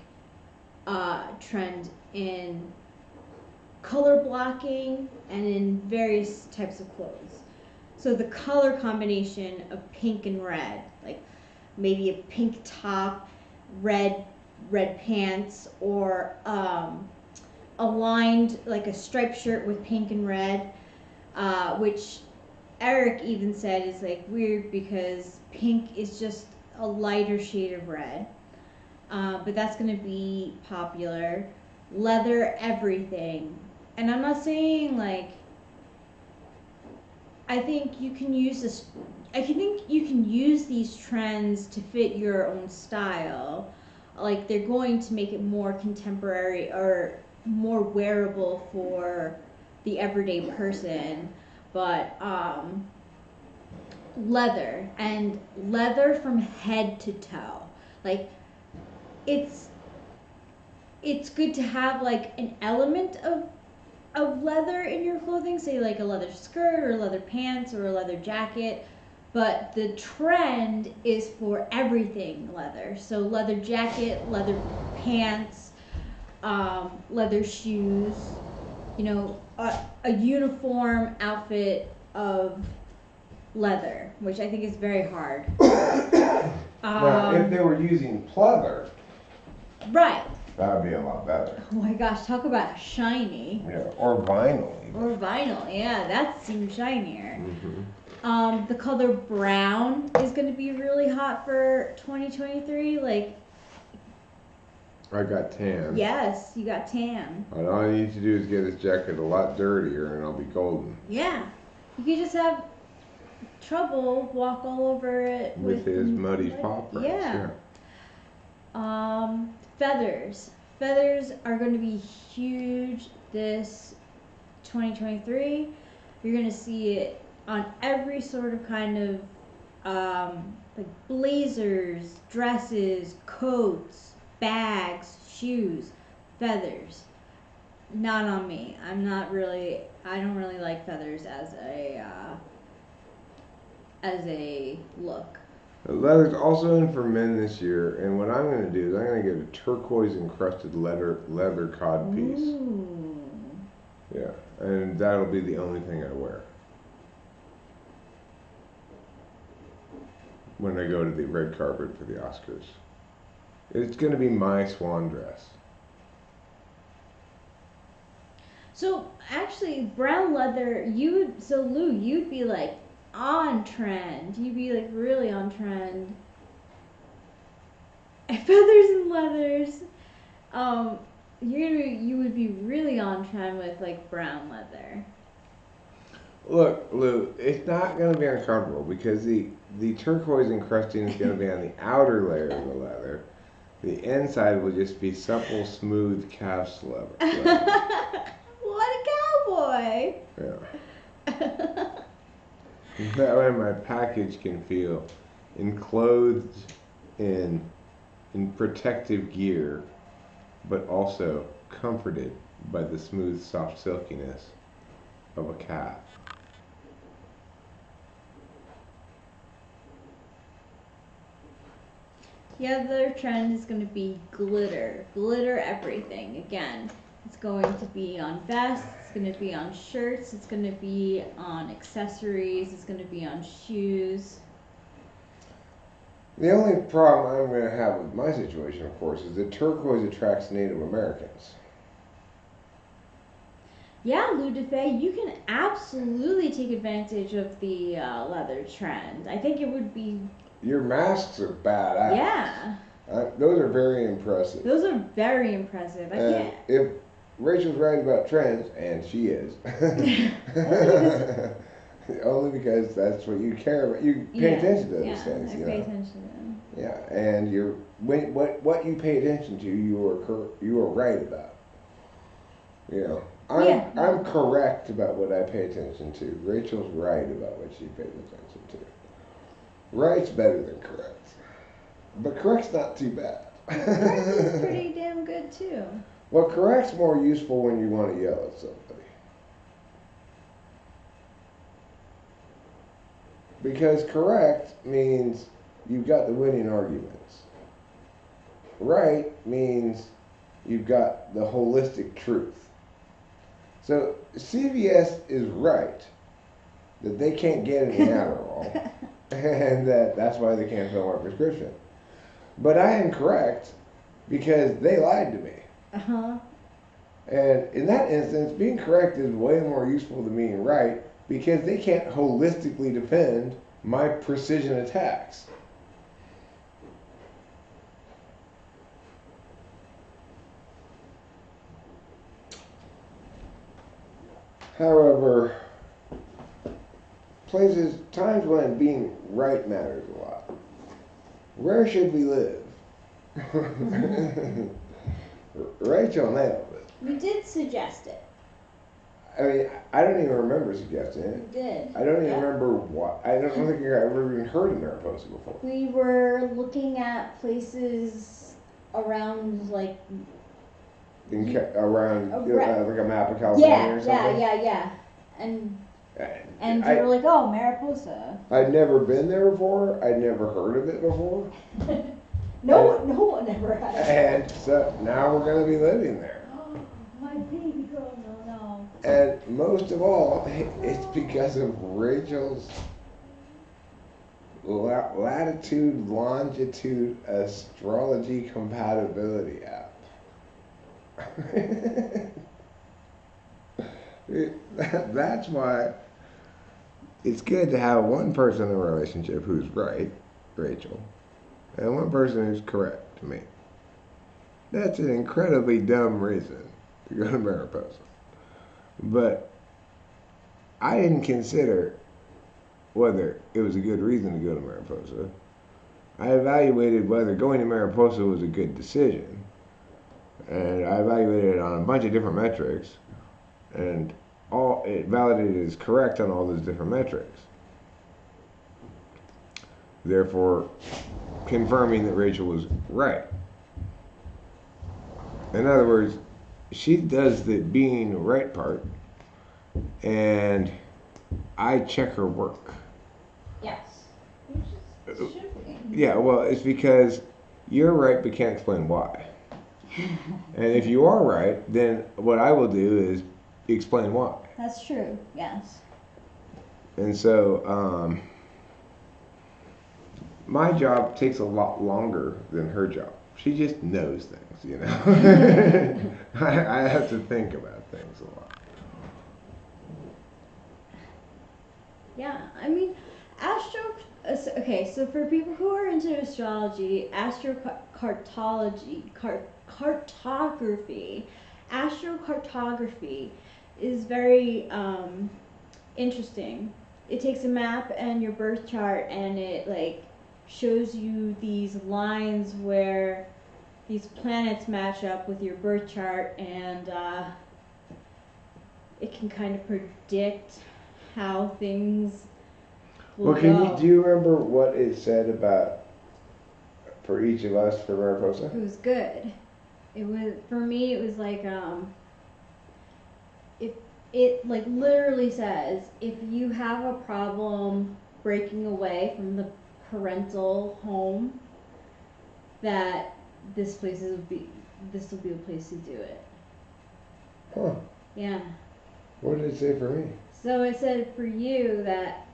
trend in color blocking and in various types of clothes. So the color combination of pink and red, like maybe a pink top, red pants, or aligned like a striped shirt with pink and red, which Eric even said is like weird because pink is just a lighter shade of red. But that's going to be popular. Leather, everything. And I'm not saying like, I think you can use this. I think you can use these trends to fit your own style. Like they're going to make it more contemporary or more wearable for the everyday person. But leather and leather from head to toe. Like it's it's good to have like an element of leather in your clothing, say like a leather skirt or leather pants or a leather jacket, but the trend is for everything leather. So leather jacket, leather pants, leather shoes, a uniform outfit of leather, which I think is very hard. Now, if they were using pleather, right. that would be a lot better. Oh my gosh, talk about shiny. Yeah, or vinyl. Even. Or vinyl, yeah, that seems shinier. Mm-hmm. The color brown is going to be really hot for 2023. Like, I got tan. yes, you got tan. And all I need to do is get his jacket a lot dirtier, and I'll be golden. Yeah, you could just have trouble walk all over it with his muddy paw prints. Yeah. Feathers. Feathers are going to be huge this 2023. You're going to see it on every sort of kind of like blazers, dresses, coats, bags, shoes, feathers. Not on me. I don't really like feathers as a look. Leather's also in for men this year, and what I'm going to do is I'm going to get a turquoise encrusted leather cod piece. Ooh. Yeah, and that'll be the only thing I wear when I go to the red carpet for the Oscars. It's going to be my swan dress. So actually, brown leather, Lou, you'd be like on trend. You'd be like really on trend. Feathers and leathers. You would be really on trend with like brown leather. Look, Lou, it's not going to be uncomfortable because the turquoise encrusting is going to be on the outer layer of the leather. The inside will just be supple, smooth calf leather. What a cowboy! Yeah. That way my package can feel enclosed in protective gear, but also comforted by the smooth, soft silkiness of a calf. The other trend is going to be glitter. Glitter everything. Again, it's going to be on vests, it's going to be on shirts, it's going to be on accessories, it's going to be on shoes. The only problem I'm going to have with my situation, of course, is that turquoise attracts Native Americans. Yeah, Lou DeFay, you can absolutely take advantage of the leather trend. I think it would be... Your masks are badass. Yeah. Those are very impressive. Those are very impressive. I can't... If Rachel's right about trends, and she is, only because that's what you care about. You pay attention to those things. I pay attention to them. Yeah, and what you pay attention to, you are right about. I'm correct about what I pay attention to. Rachel's right about what she pays attention to. Right's better than correct, but correct's not too bad. Correct is pretty damn good too. Well, correct's more useful when you want to yell at somebody. Because correct means you've got the winning arguments. Right means you've got the holistic truth. So CVS is right that they can't get any Adderall, and that's why they can't fill my prescription. But I am correct because they lied to me. Uh-huh. And in that instance, being correct is way more useful than being right because they can't holistically defend my precision attacks. However, times when being right matters a lot. Where should we live? Rachel nailed it. You did suggest it. I mean, I don't even remember suggesting it. You did. I don't even remember what. I don't think I've ever even heard of Mariposa before. We were looking at places around like... around like a map of California or something? Yeah. And you were like, oh, Mariposa. I'd never been there before. I'd never heard of it before. No one ever has. And so now we're going to be living there. Oh, my baby girl, no. And most of all, it's because of Rachel's latitude, longitude, astrology compatibility app. That's why it's good to have one person in a relationship who's right, Rachel, and one person who's correct, me. That's an incredibly dumb reason to go to Mariposa. But I didn't consider whether it was a good reason to go to Mariposa. I evaluated whether going to Mariposa was a good decision. And I evaluated it on a bunch of different metrics. And it validated as correct on all those different metrics. Therefore, confirming that Rachel was right. In other words, she does the being right part, and I check her work. Yes. It should be. Yeah, well, it's because you're right but can't explain why. And if you are right, then what I will do is explain why. That's true, yes. And so, my job takes a lot longer than her job. She just knows things, you know. I have to think about things a lot. Yeah, I mean, okay, so for people who are into astrology, astrocartography is very interesting. It takes a map and your birth chart, and it like shows you these lines where these planets match up with your birth chart, and it can kind of predict how things will go. Do you remember what it said about for each of us for Mariposa? It was good. It was, for me, it was like it like literally says, if you have a problem breaking away from the parental home, that this will be the place to do it. Huh. Yeah. What did it say for me? So it said for you that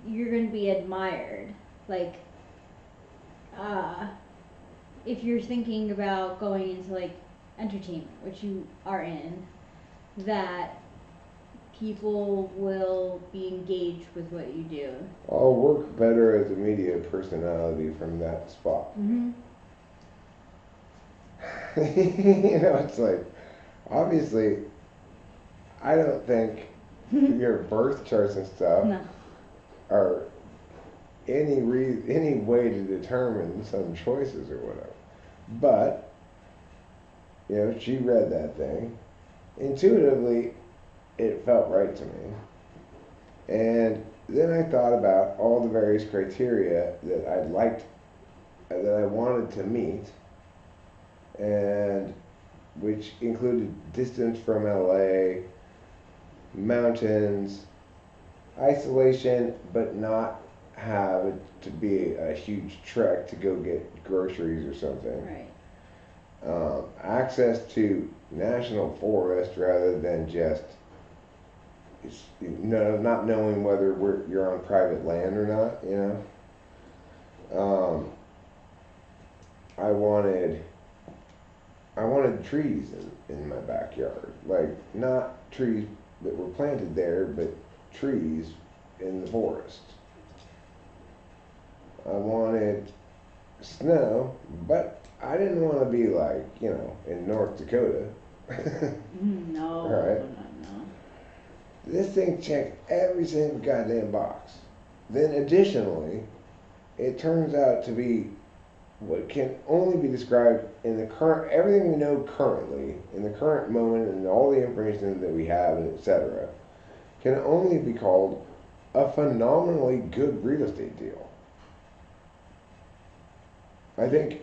you're going to be admired. Like, if you're thinking about going into like entertainment, which you are in, that people will be engaged with what you do. I'll work better as a media personality from that spot. Mm-hmm. You know, it's like, obviously, I don't think your birth charts and stuff are any way to determine some choices or whatever. But, you know, she read that thing. Intuitively, it felt right to me. And then I thought about all the various criteria that that I wanted to meet, and which included distance from LA, mountains, isolation, but not have it to be a huge trek to go get groceries or something. Right. Access to national forest rather than just not knowing whether you're on private land or not. You know, I wanted trees in my backyard, like not trees that were planted there, but trees in the forest. I wanted snow, but I didn't want to be like, you know, in North Dakota. No. Right. No. This thing checked every single goddamn box. Then additionally, it turns out to be what can only be described in the current, everything we know currently, in the current moment, and all the information that we have, and etc., can only be called a phenomenally good real estate deal. I think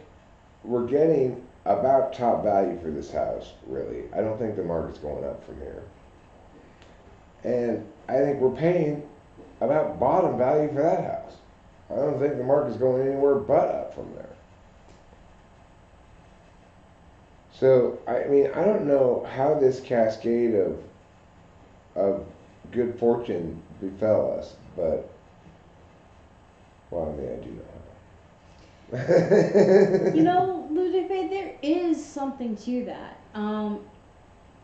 we're getting about top value for this house, really. I don't think the market's going up from here. And I think we're paying about bottom value for that house. I don't think the market's going anywhere but up from there. So I mean, I don't know how this cascade of good fortune befell us, but well, I mean, I do know You how. know, Ludovic, there is something to that.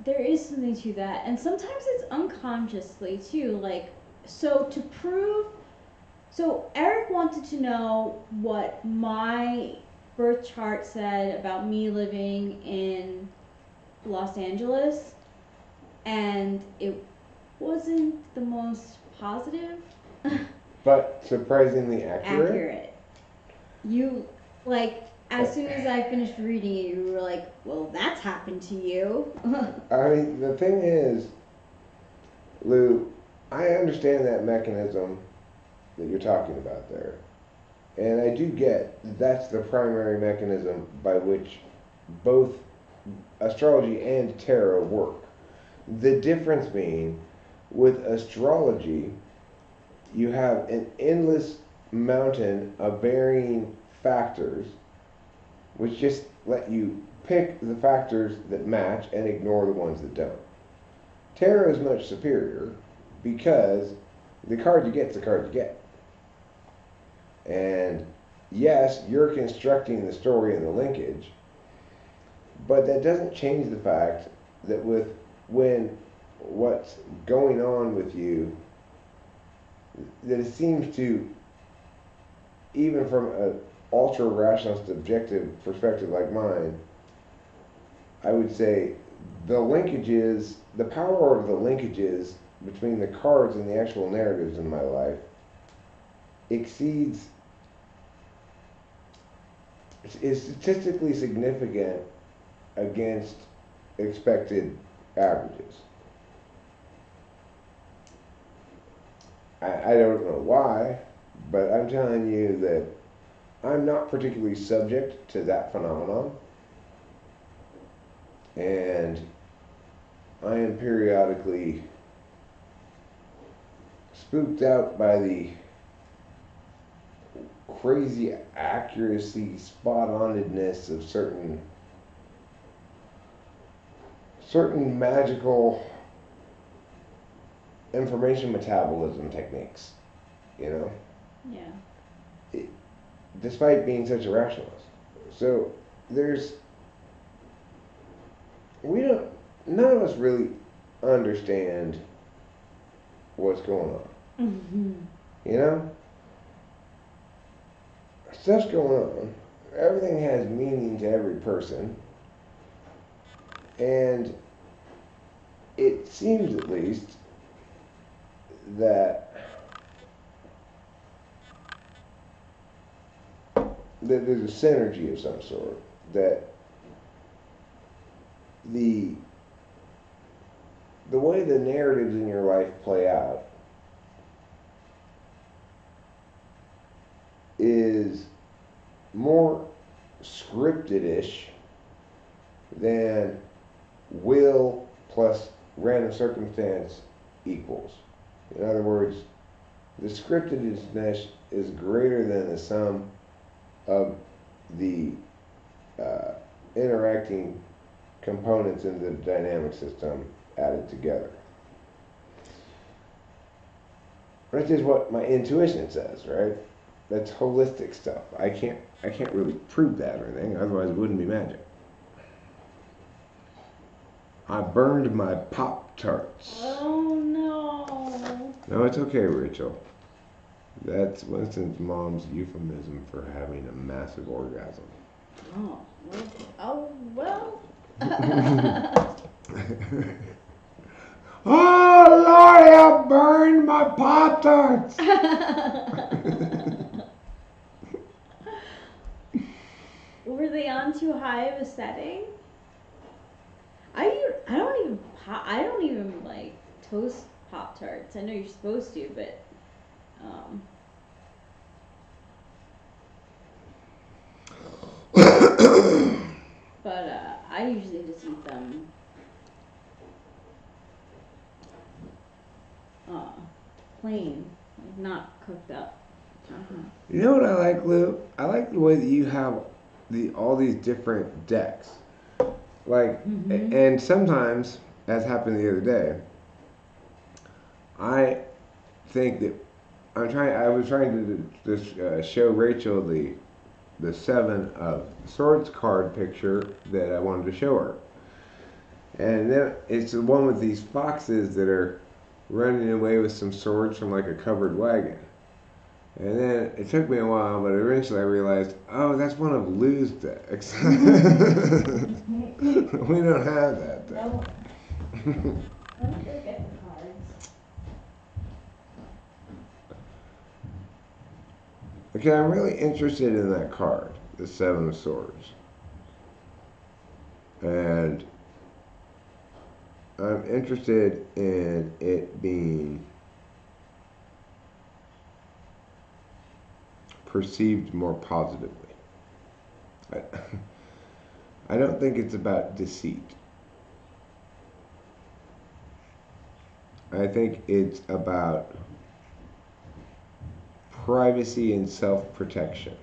There is something to that, and sometimes it's unconsciously too. Like, so to prove, so Eric wanted to know what my birth chart said about me living in Los Angeles, and it wasn't the most positive. But surprisingly accurate. Accurate. You, like, as soon as I finished reading it, you were like, well, that's happened to you. I mean, the thing is, Lou, I understand that mechanism that you're talking about there. And I do get that's the primary mechanism by which both astrology and tarot work. The difference being, with astrology, you have an endless mountain of varying factors, which just let you pick the factors that match and ignore the ones that don't. Tarot is much superior because the card you get is the card you get. And yes, you're constructing the story and the linkage, but that doesn't change the fact that when what's going on with you, that it seems to, even from an ultra rational subjective perspective like mine, I would say the linkages, the power of the linkages between the cards and the actual narratives in my life exceeds, is statistically significant against expected averages. I don't know why, but I'm telling you that I'm not particularly subject to that phenomenon. And I am periodically spooked out by the crazy accuracy, spot onedness of certain magical information metabolism techniques, you know, Yeah. despite being such a rationalist. So there's, we don't, none of us really understand what's going on, Mm-hmm. you know? Stuff's going on. Everything has meaning to every person, and it seems at least that there's a synergy of some sort, that the the way the narratives in your life play out is more scripted-ish than will plus random circumstance equals. In other words, the scriptedness is greater than the sum of the uh, interacting components in the dynamic system added together. Which is what my intuition says, right? That's holistic stuff. I can't really prove that or anything, otherwise it wouldn't be magic. I burned my Pop Tarts. Oh no. No, it's okay, Rachel. That's Winston's mom's euphemism for having a massive orgasm. Oh. Well. Oh Lord, I burned my Pop Tarts. Were they on too high of a setting? I don't even like toast Pop Tarts. I know you're supposed to, but um I usually just eat them uh plain, like not cooked up. Uh-huh. You know what I like, Lou? I like the way that you have all these different decks. Like, Mhm. and sometimes, as happened the other day, I think that I was trying to show Rachel the seven of swords card picture that I wanted to show her, and then it's the one with these foxes that are running away with some swords from like a covered wagon. And then it took me a while, but eventually I realized, oh, that's one of Lou's decks. We don't have that deck. No, let me go get the cards. Okay, I'm really interested in that card, the Seven of Swords. And I'm interested in it being perceived more positively. I, I don't think it's about deceit. I think it's about privacy and self protection.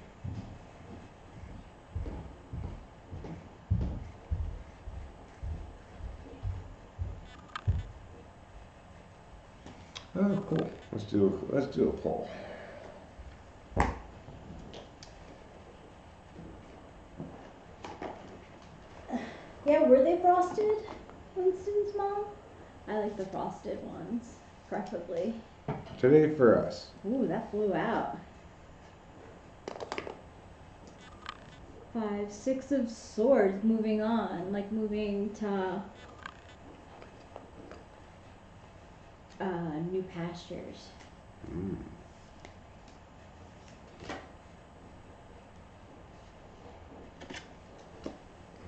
Oh, cool. Let's do a poll. Yeah, were they frosted, Winston's mom? I like the frosted ones, preferably. Today for us. Ooh, that flew out. 5, 6 of swords, moving on, like moving to new pastures. Mm.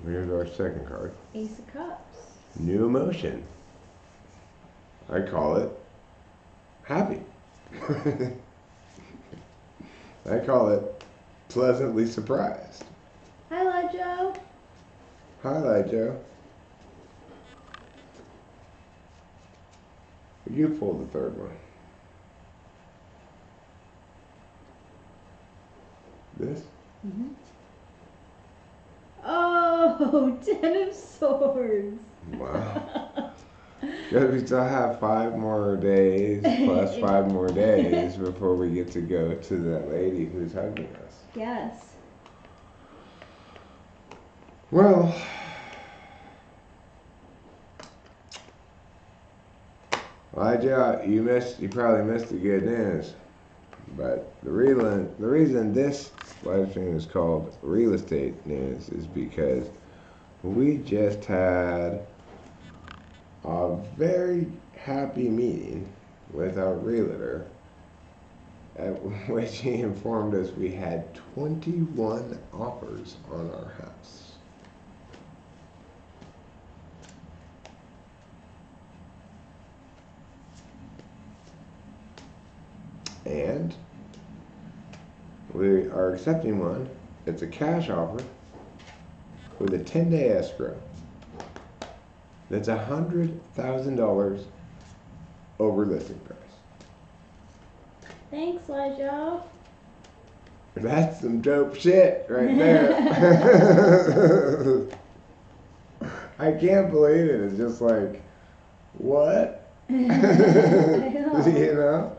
Here's our second card. Ace of Cups. New emotion. I call it happy. I call it pleasantly surprised. Hi, Joe. Highlight, Joe. You pull the third one. This? Mm-hmm. Oh, 10 of swords. Wow. Because we still have 5 more days plus 5 more days before we get to go to that lady who's hugging us. Yes. Well, Elijah, you probably missed the good news. But the reason this live stream is called real estate news is because we just had a very happy meeting with our realtor at which he informed us we had 21 offers on our house. And we are accepting one. It's a cash offer with a 10-day escrow. That's $100,000 over listing price. Thanks, Joe. That's some dope shit right there. I can't believe it. It's just like, what? I know. You know?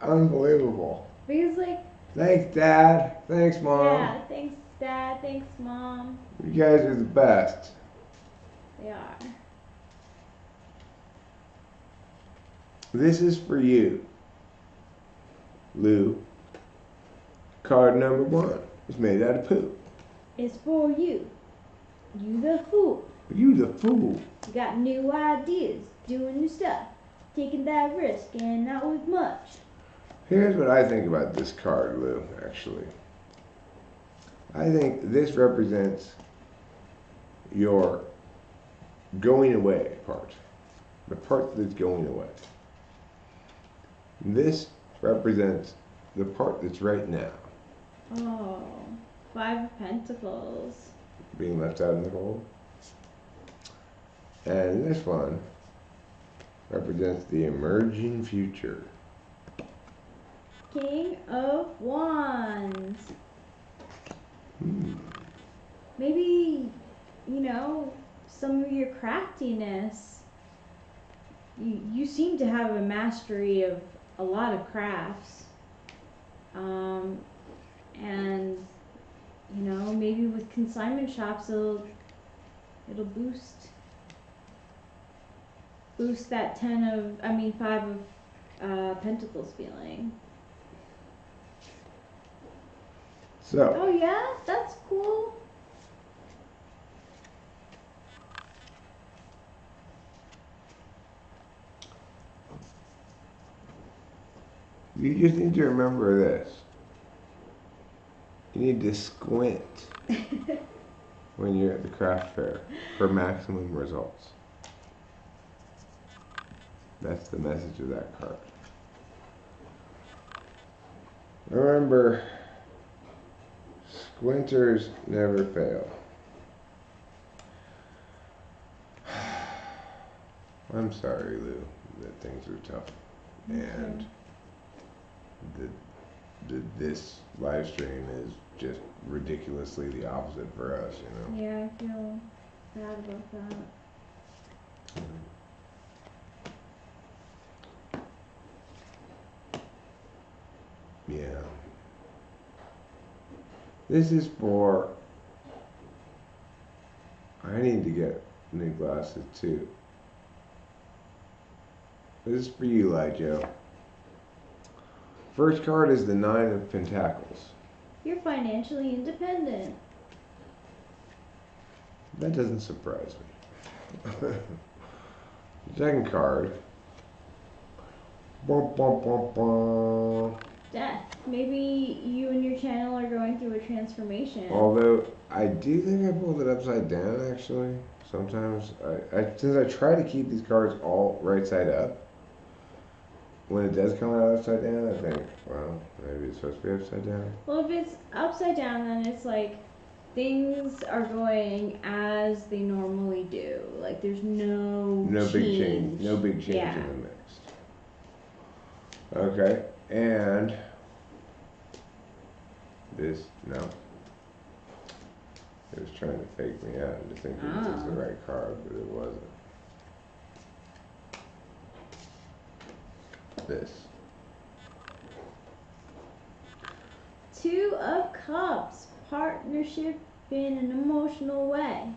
Unbelievable. Because, like, Thanks, Dad. Thanks, Mom. yeah, thanks, Dad. Thanks, Mom. You guys are the best. They are. This is for you, Lou. Card number 1 is made out of poop. It's for you. You the fool. You the fool. You got new ideas, doing new stuff, taking that risk, and not with much. Here's what I think about this card, Lou, actually. I think this represents your going away part. The part that's going away. This represents the part that's right now. Oh, 5 of Pentacles. Being left out in the cold. And this one represents the emerging future. King of Wands. Hmm. Maybe, some of your craftiness. You seem to have a mastery of a lot of crafts. Um, and maybe with consignment shops it'll boost that 5 of pentacles feeling. So, Oh yeah, that's cool. you just need to remember this. You need to squint when you're at the craft fair for maximum results. That's the message of that card. Remember, squinters never fail. I'm sorry, Lou, that things are tough. And this live stream is just ridiculously the opposite for us, Yeah, I feel bad about that. Yeah. This is for. I need to get new glasses too. This is for you, Lijo. First card is the Nine of Pentacles. You're financially independent. That doesn't surprise me. Second card. Bum, bum, bum, bum. Death. Maybe you and your channel are going through a transformation. Although I do think I pulled it upside down actually. Sometimes since I try to keep these cards all right side up, when it does come out upside down, I think, well, maybe it's supposed to be upside down. Well, if it's upside down, then it's like things are going as they normally do. Like there's no big change. No big change Yeah. in the mix. Okay, and this no. It was trying to fake me out into thinking this was the right card, but it wasn't. This. 2 of Cups. Partnership in an emotional way.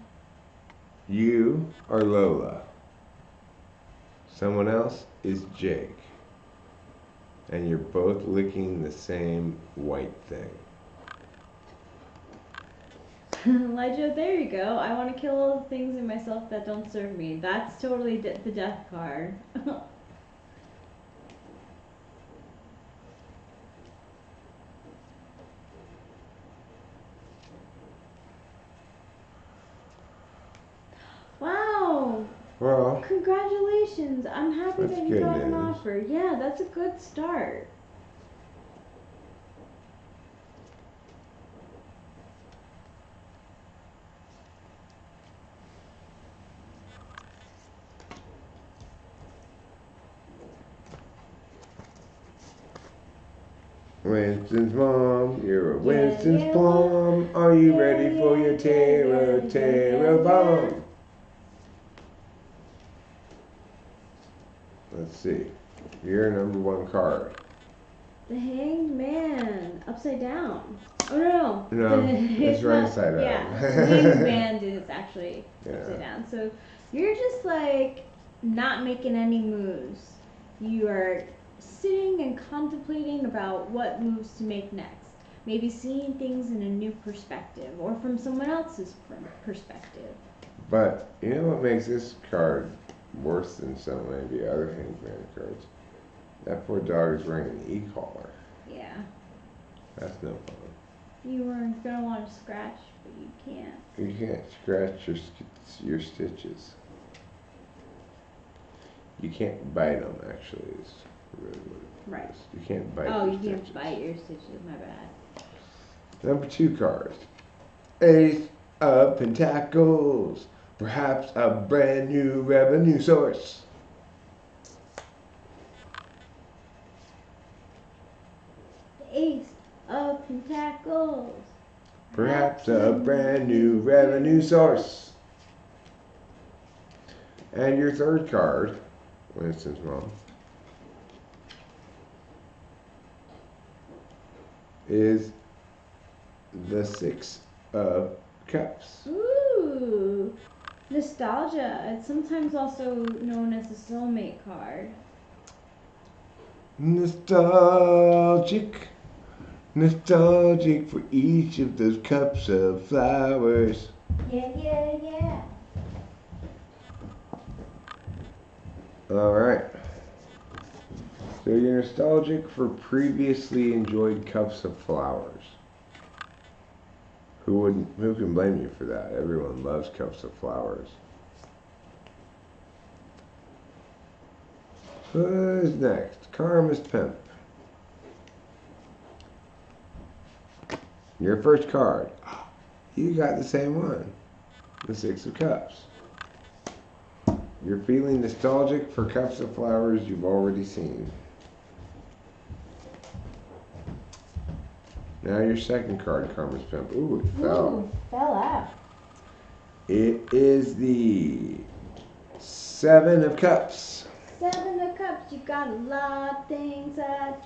You are Lola. Someone else is Jake. And you're both licking the same white thing. Elijah, there you go. I want to kill all the things in myself that don't serve me. That's totally the death card. Wow! Well, Congratulations! I'm happy that's that you good got an news. offer. Yeah, that's a good start. Winston's mom, you're a Winston's plum. Are you ready for your terror bomb? Let's see. Your number 1 card. The Hanged Man, upside down. Oh no! No, it's right side up. Yeah, the Hanged Man is actually Yeah. upside down. So you're just like not making any moves. You are sitting and contemplating about what moves to make next. Maybe seeing things in a new perspective or from someone else's perspective. But you know what makes this card worse than some maybe other Hanged Man cards? That poor dog is wearing an e-collar. Yeah. That's no fun. You were gonna want to scratch, but you can't. You can't scratch your stitches. You can't bite them, actually, is really what it is. Right. You can't bite Oh, your you stitches. can't bite your stitches, my bad. Number 2 card. Ace of Pentacles. Perhaps a brand new revenue source. Ace of Pentacles. Perhaps a brand new revenue source. And your third card, Winston's mom, is the Six of Cups. Ooh, nostalgia. It's sometimes also known as the soulmate card. Nostalgic, nostalgic for each of those cups of flowers. Yeah, yeah, yeah. All right. So you're nostalgic for previously enjoyed cups of flowers. Who can blame you for that? Everyone loves cups of flowers. Who's next? Karma's Pimp. Your first card. You got the same one. The Six of Cups. You're feeling nostalgic for cups of flowers you've already seen. Now your second card, Karma's Pimp. Ooh, it fell. Ooh, fell out. It is the Seven of Cups. Seven of Cups. You got a lot of things,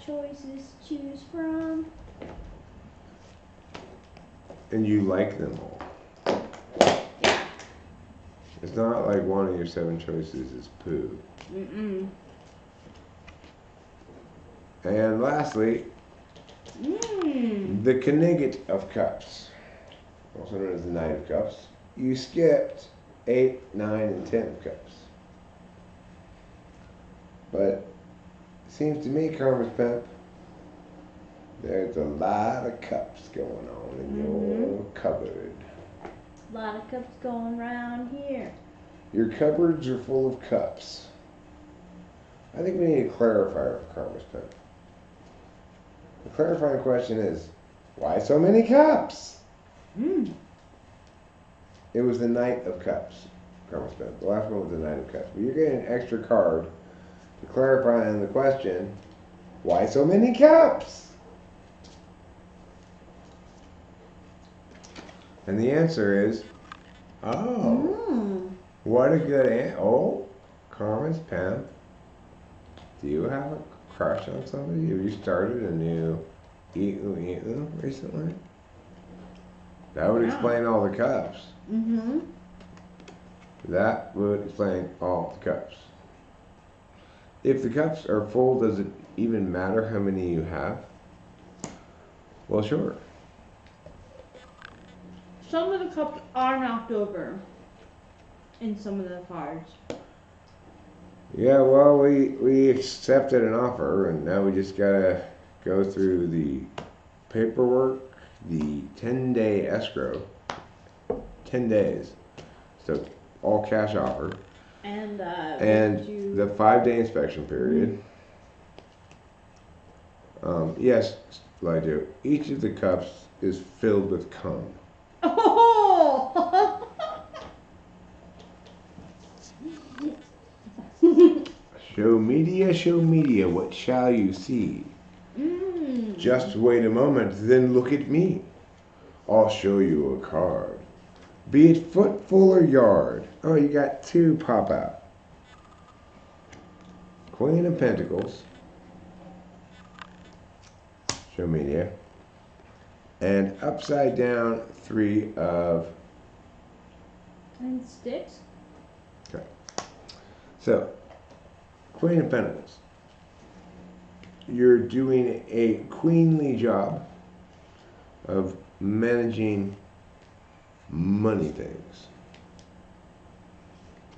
choices to choose from. And you like them all. It's not like one of your seven choices is poo. Mm-mm. And lastly, the Knigget of Cups, also known as the Knight of Cups. You skipped 8, 9, and 10 of Cups. But it seems to me, Karma's Pimp, there's a lot of cups going on in your cupboard. A lot of cups going around here. Your cupboards are full of cups. I think we need a clarifier for Karma's Pimp. The clarifying question is, why so many cups? It was the Knight of Cups, Karma's Pimp. The last one was the Knight of Cups. But you're getting an extra card to clarify on the question, why so many cups? And the answer is, what a good answer. Oh, Karma's Pimp, do you have a crush on somebody? Have you started a new eat-oo recently? That would explain all the cups. That would explain all the cups. If the cups are full, does it even matter how many you have? Well, sure. Some of the cups are knocked over in some of the cards. Yeah, well, we accepted an offer, and now we just gotta go through the paperwork, the 10-day escrow, 10 days, so all cash offer, And the 5-day inspection period. Yes, Elijah, each of the cups is filled with cum. Oh! Show media, what shall you see? Just wait a moment, then look at me. I'll show you a card. Be it foot, full, or yard. Oh, you got 2 pop out. Queen of Pentacles. Show media. And upside down 3 of... And sticks? Okay. So, Queen of Pentacles. You're doing a queenly job of managing money things.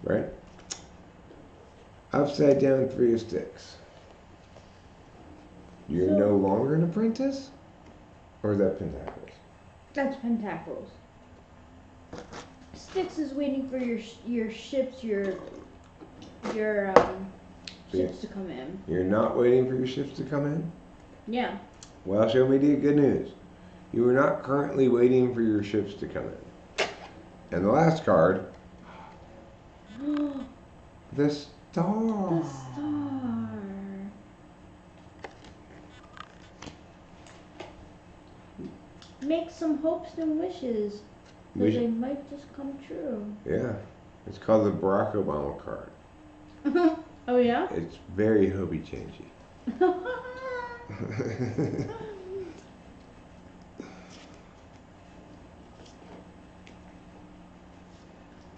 Right? Upside down 3 of sticks. You're no longer an apprentice? Or is that Pentacles? That's Pentacles. Sticks is waiting for your ships, your ships to come in. You're not waiting for your ships to come in? Yeah. Well, show me the good news. You are not currently waiting for your ships to come in. And the last card, the Star. The Star. Make some hopes and wishes that they might just come true. Yeah. It's called the Barack Obama card. Oh yeah? It's very hobby changey.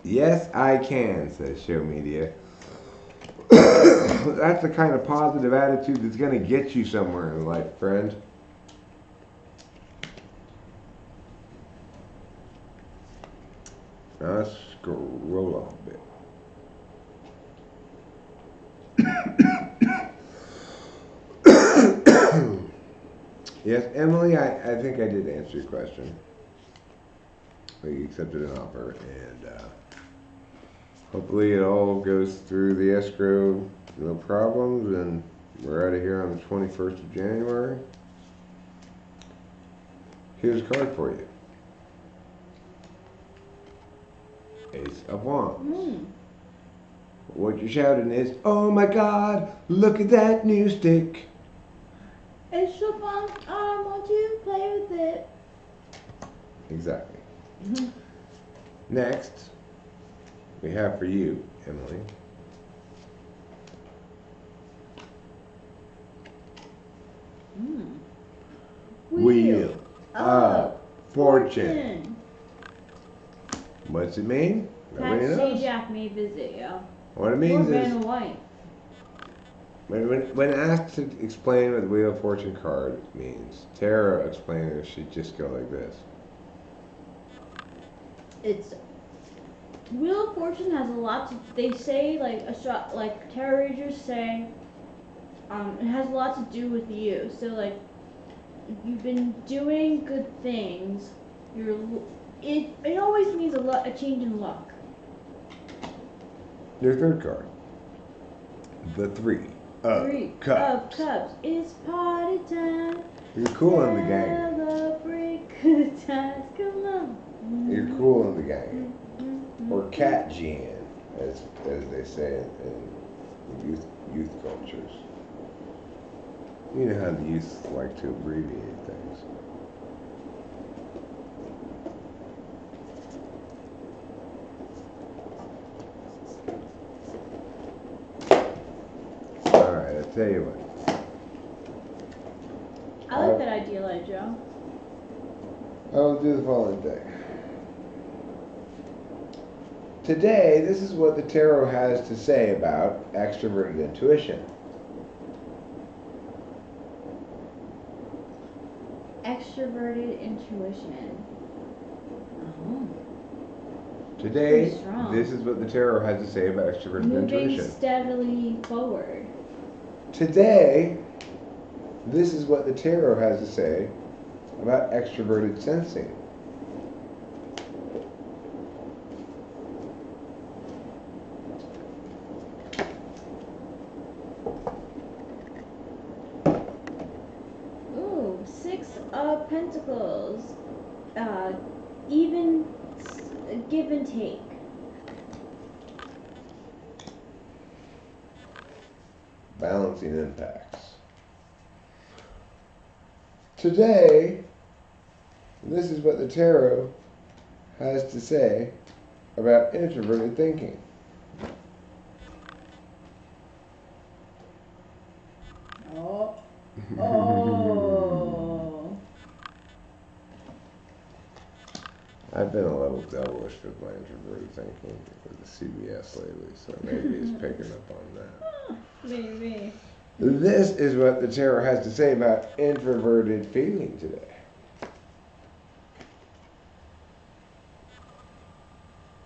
Yes, I can, says Show Media. That's the kind of positive attitude that's going to get you somewhere in life, friend. Now let's scroll up a bit. Yes, Emily, I think I did answer your question. We accepted an offer, and hopefully it all goes through the escrow, no problems, and we're out of here on the 21st of January. Here's a card for you. Ace of Wands. What you're shouting is, oh my God, look at that new stick. It's so fun. I want to play with it. Exactly. Next, we have for you, Emily. Wheel of Fortune. What's it mean? Nobody Pat knows. Sajak may visit you. What it Or means Vanna is, White. when asked to explain what the Wheel of Fortune card means, Tara explained it should just go like this. It's Wheel of Fortune has a lot to. They say like tarot readers say, it has a lot to do with you. So like, if you've been doing good things, it always means a change in luck. Your third card, the Three of Cups. It's party time. You're cool in the gang. Celebrate good times. Come on. You're cool in the gang. Or Cat Gin, as they say in youth cultures. You know how the youth like to abbreviate things. Alright, I'll tell you what. I like that idea, Joe. I'll do the following thing. Today, this is what the tarot has to say about extroverted intuition. Extroverted intuition. Oh. Today, Pretty strong. this is what the tarot has to say about extroverted Moving intuition. steadily forward. Today, this is what the tarot has to say about extroverted sensing. Ooh, Six of Pentacles. Even give and take. Balancing impacts. Today, this is what the tarot has to say about introverted thinking. Oh. Oh. I've been a little devilish with my introverted thinking with the CBS lately, so maybe he's picking up on that. Maybe. This is what the tarot has to say about introverted feeling today.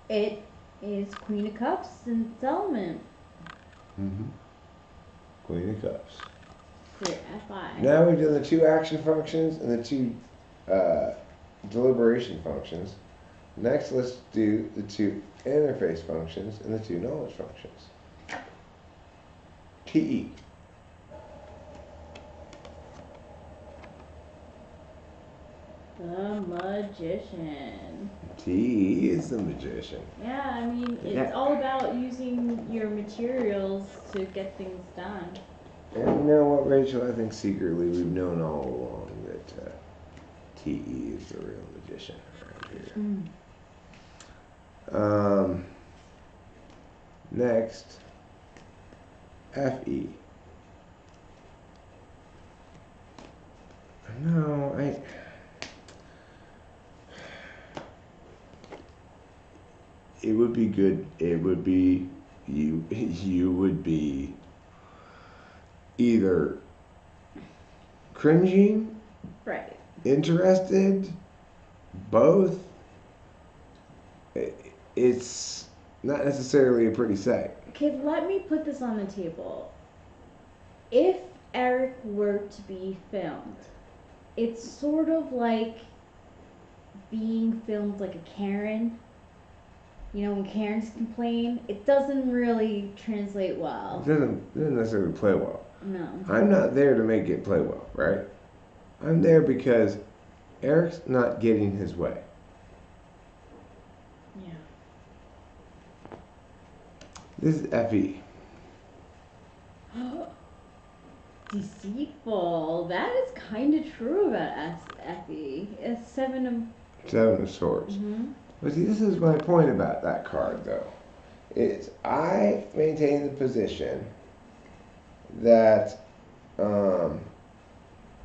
It is Queen of Cups and its element. Queen of Cups. For FI. Now we've done the two action functions and the two deliberation functions. Next, let's do the two interface functions and the two knowledge functions. TE. The Magician. TE is the magician. Yeah, I mean, it's all about using your materials to get things done. And you know what, Rachel? I think secretly we've known all along that TE is the real magician around here. Next, FE. No, it would be good. It would be you would be either cringing, Right. interested, both. It's not necessarily a pretty sight. Okay, let me put this on the table. If Eric were to be filmed, it's sort of like being filmed like a Karen. You know, when Karens complain, it doesn't really translate well. It doesn't necessarily play well. No. I'm not there to make it play well, right? I'm there because Eric's not getting his way. Yeah. This is FE. Deceitful. That is kind of true about Effie. It's Seven Seven of Swords. Mm-hmm. But see, this is my point about that card, though. It's I maintain the position that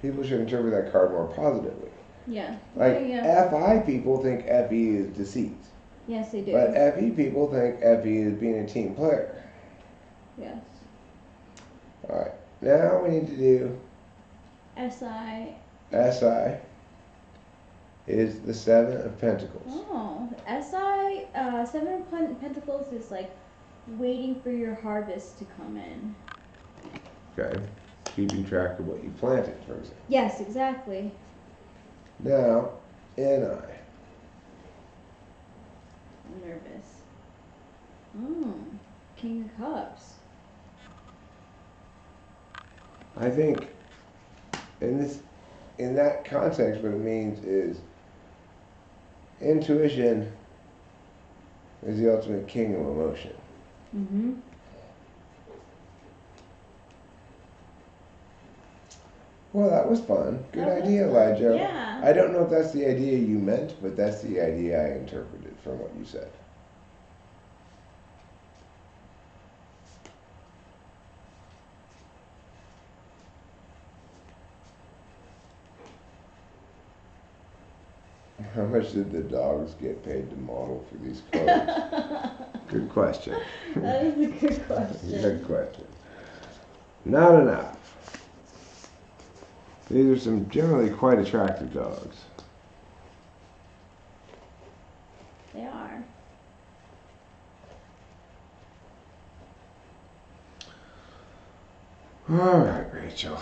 people should interpret that card more positively. Yeah. Like Yeah. FI people think FE is deceit, Yes, they do. but FE people think FE is being a team player. Yes. All right, now we need to do SI. SI. Is the Seven of Pentacles. Oh, SI. Seven of Pentacles is like waiting for your harvest to come in. Okay, keeping track of what you planted, for example. Yes, exactly. Now, NI. I'm nervous. King of Cups. I think in that context, what it means is intuition is the ultimate king of emotion. Mm-hmm. Well, that was fun. Good That was idea, fun. Elijah. Yeah. I don't know if that's the idea you meant, but that's the idea I interpreted from what you said. How much did the dogs get paid to model for these cards? Good question. That is a good question. Good question. Not enough. These are some generally quite attractive dogs. They are. All right, Rachel.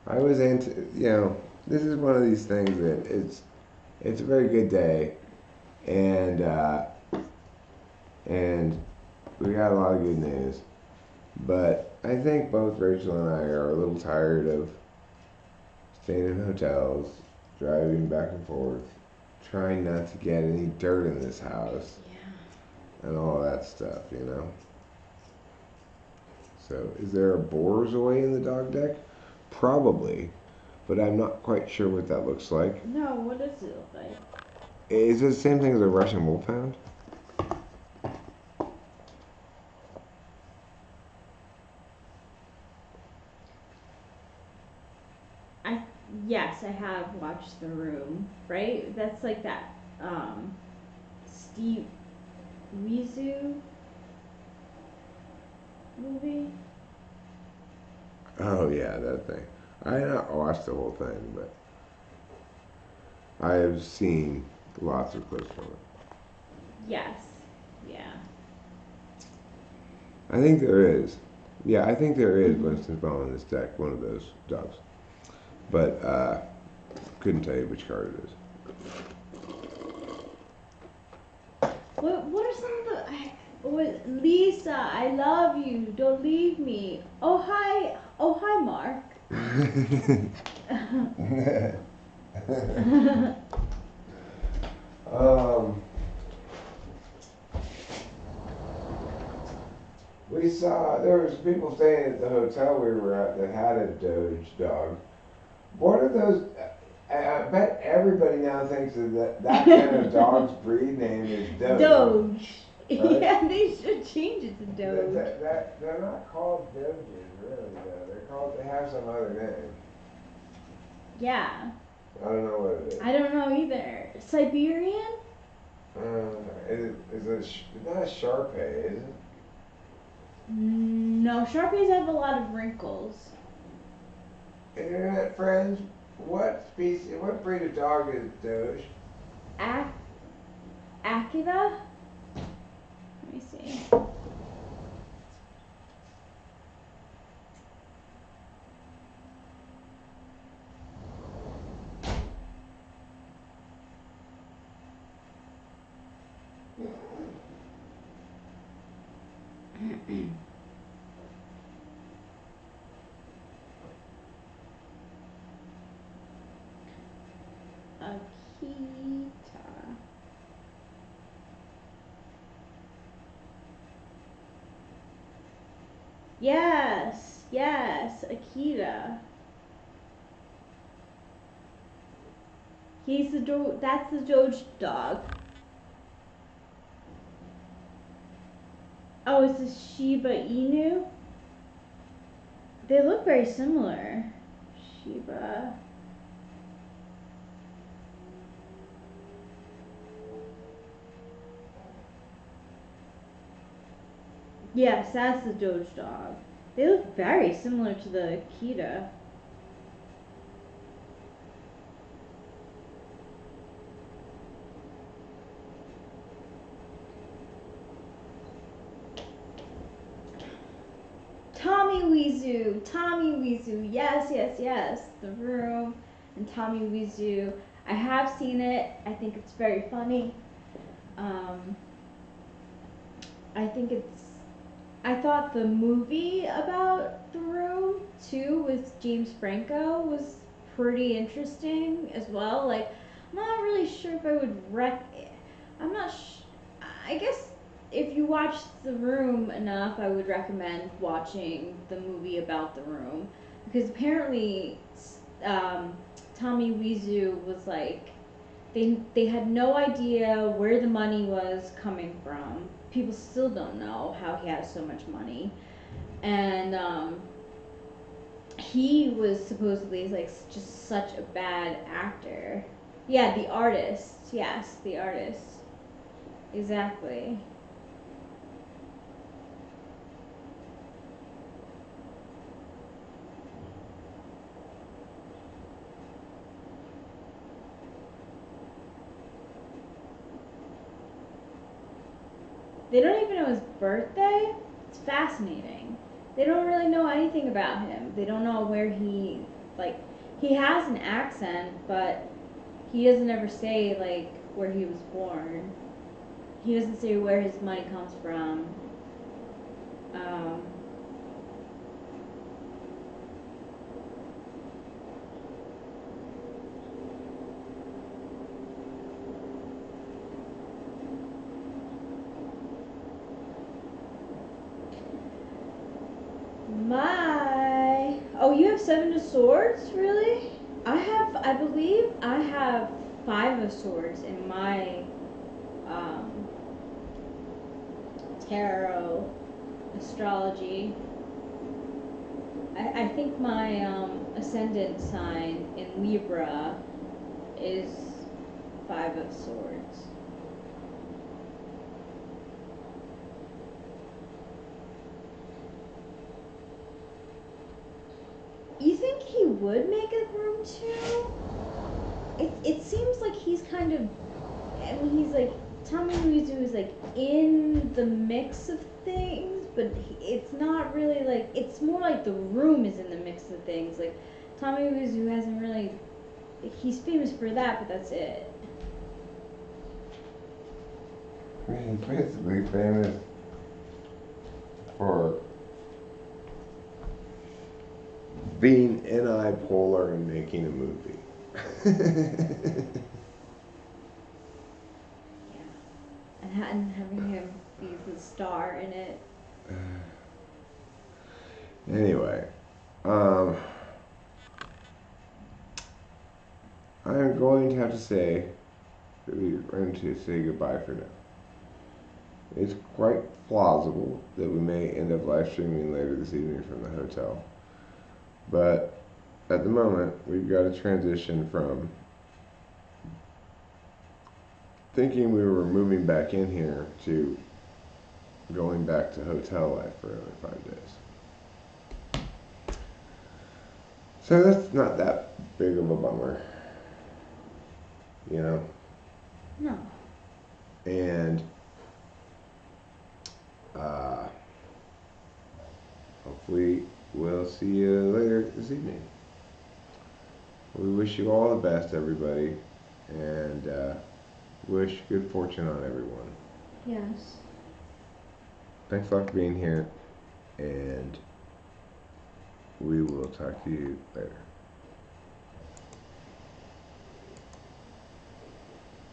I was this is one of these things that it's a very good day, and we got a lot of good news. But I think both Rachel and I are a little tired of staying in hotels, driving back and forth, trying not to get any dirt in this house, Yeah. and all that stuff, you know. So, is there a boar's away in the dog deck? Probably, but I'm not quite sure what that looks like. No, what does it look like? Is it the same thing as a Russian wolfhound? Yes, I have watched The Room, right? That's like that, Steve Wizu movie. Oh yeah, that thing. I not watched the whole thing, but I have seen lots of clips from it. Yes. Yeah. I think there is. Yeah, I think there is Winston Bone in this deck, one of those dogs. But couldn't tell you which card it is. What are some of the Lisa, I love you. Don't leave me. Oh hi, Mark. We saw there was people staying at the hotel we were at that had a Doge dog. What are those? I bet everybody now thinks that kind of dog's breed name is Doge. Doge. Right? Yeah, they should change it to Doge. They're not called Doges, really, though. They have some other name. Yeah. I don't know what it is. I don't know either. Siberian? It's not a Sharpei, is it? No, Sharpies have a lot of wrinkles. Internet friends, what breed of dog is Doge? Akita? Let me see. Akita. Yes, Akita. That's the Doge dog. Oh, it's a Shiba Inu? They look very similar. Shiba. Yes, that's the Doge dog. They look very similar to the Akita. Tommy Wizu, yes, The Room and Tommy Wizu. I have seen it. I think it's very funny. Um, I think it's. I thought the movie about The Room too with James Franco was pretty interesting as well. Like, I'm not really sure if I would I'm not. I guess if you watch The Room enough, I would recommend watching the movie about The Room because apparently, um, Tommy Wiseau was like they had no idea where the money was coming from. People still don't know how he has so much money, and he was supposedly like just such a bad actor. Yeah, the artist. Yes, the artist. Exactly. They don't even know his birthday. It's fascinating. They don't really know anything about him. They don't know where like he has an accent, but he doesn't ever say like where he was born. He doesn't say where his money comes from. Um, oh, you have seven of swords, really? I believe I have five of swords in my um, tarot astrology. I think my ascendant sign in Libra is five of swords. You think he would make a groom too? It seems like he's kind of. I mean, he's like Tommy Louise is like in the mix of things, but it's not really like it's more like the room is in the mix of things. Like Tommy Louise hasn't really. He's famous for that, but that's it. He's basically famous for being unipolar and making a movie. Yeah, and having him be the star in it. Anyway, I'm going to have to say that we're going to say goodbye for now. it's quite plausible that we may end up live streaming later this evening from the hotel. But at the moment, we've got to transition from thinking we were moving back in here to going back to hotel life for another 5 days. So that's not that big of a bummer, you know? No. And hopefully we'll see you later this evening. We wish you all the best, everybody, and wish good fortune on everyone. Yes. Thanks a lot for being here, and we will talk to you later.